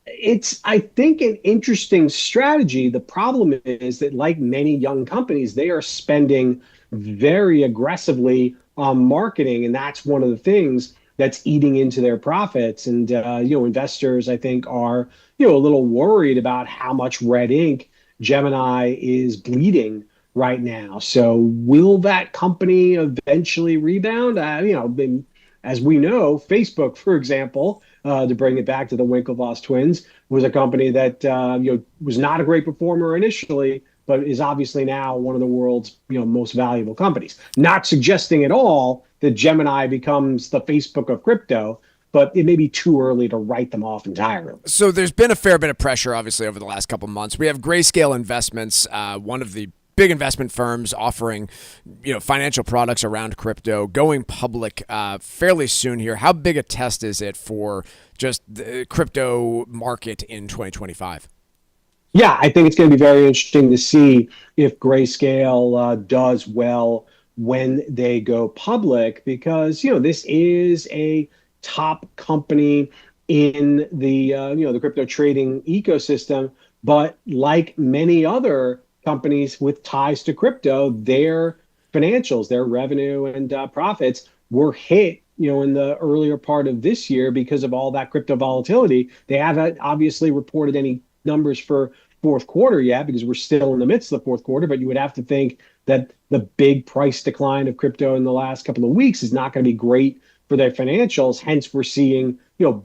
It's, I think, an interesting strategy. The problem is that, like many young companies, they are spending very aggressively on marketing, and that's one of the things that's eating into their profits. And investors, I think, are a little worried about how much red ink Gemini is bleeding right now. So will that company eventually rebound? As we know, Facebook, for example, to bring it back to the Winklevoss twins, was a company that was not a great performer initially, but is obviously now one of the world's most valuable companies. Not suggesting at all that Gemini becomes the Facebook of crypto, but it may be too early to write them off entirely. So there's been a fair bit of pressure, obviously, over the last couple of months. We have Grayscale Investments, one of the big investment firms offering, financial products around crypto, going public fairly soon here. How big a test is it for just the crypto market in 2025? Yeah, I think it's going to be very interesting to see if Grayscale does well when they go public, because this is a top company in the the crypto trading ecosystem. But like many other companies with ties to crypto, their financials, their revenue and profits were hit, in the earlier part of this year because of all that crypto volatility. They haven't obviously reported any numbers for fourth quarter yet because we're still in the midst of the fourth quarter, but you would have to think that the big price decline of crypto in the last couple of weeks is not going to be great for their financials. Hence, we're seeing,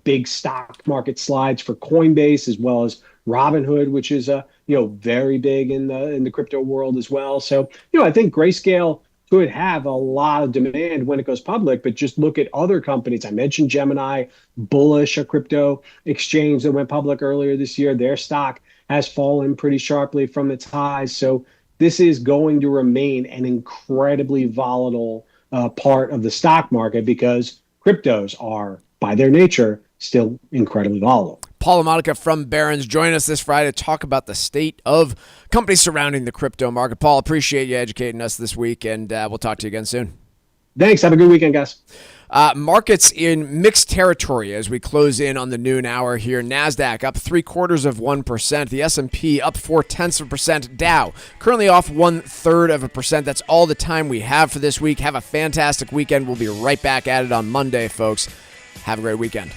big stock market slides for Coinbase as well as Robinhood, which is very big in the crypto world as well. So I think Grayscale could have a lot of demand when it goes public, but just look at other companies. I mentioned Gemini, bullish, a crypto exchange that went public earlier this year. Their stock has fallen pretty sharply from its highs. So this is going to remain an incredibly volatile part of the stock market because cryptos are, by their nature, still incredibly volatile. Paul LaMonica from Barron's join us this Friday to talk about the state of companies surrounding the crypto market. Paul, appreciate you educating us this week, and we'll talk to you again soon. Thanks. Have a good weekend, guys. Markets in mixed territory as we close in on the noon hour here. NASDAQ up 0.75%. The S&P up 0.4%. Dow currently off 0.33%. That's all the time we have for this week. Have a fantastic weekend. We'll be right back at it on Monday, folks. Have a great weekend.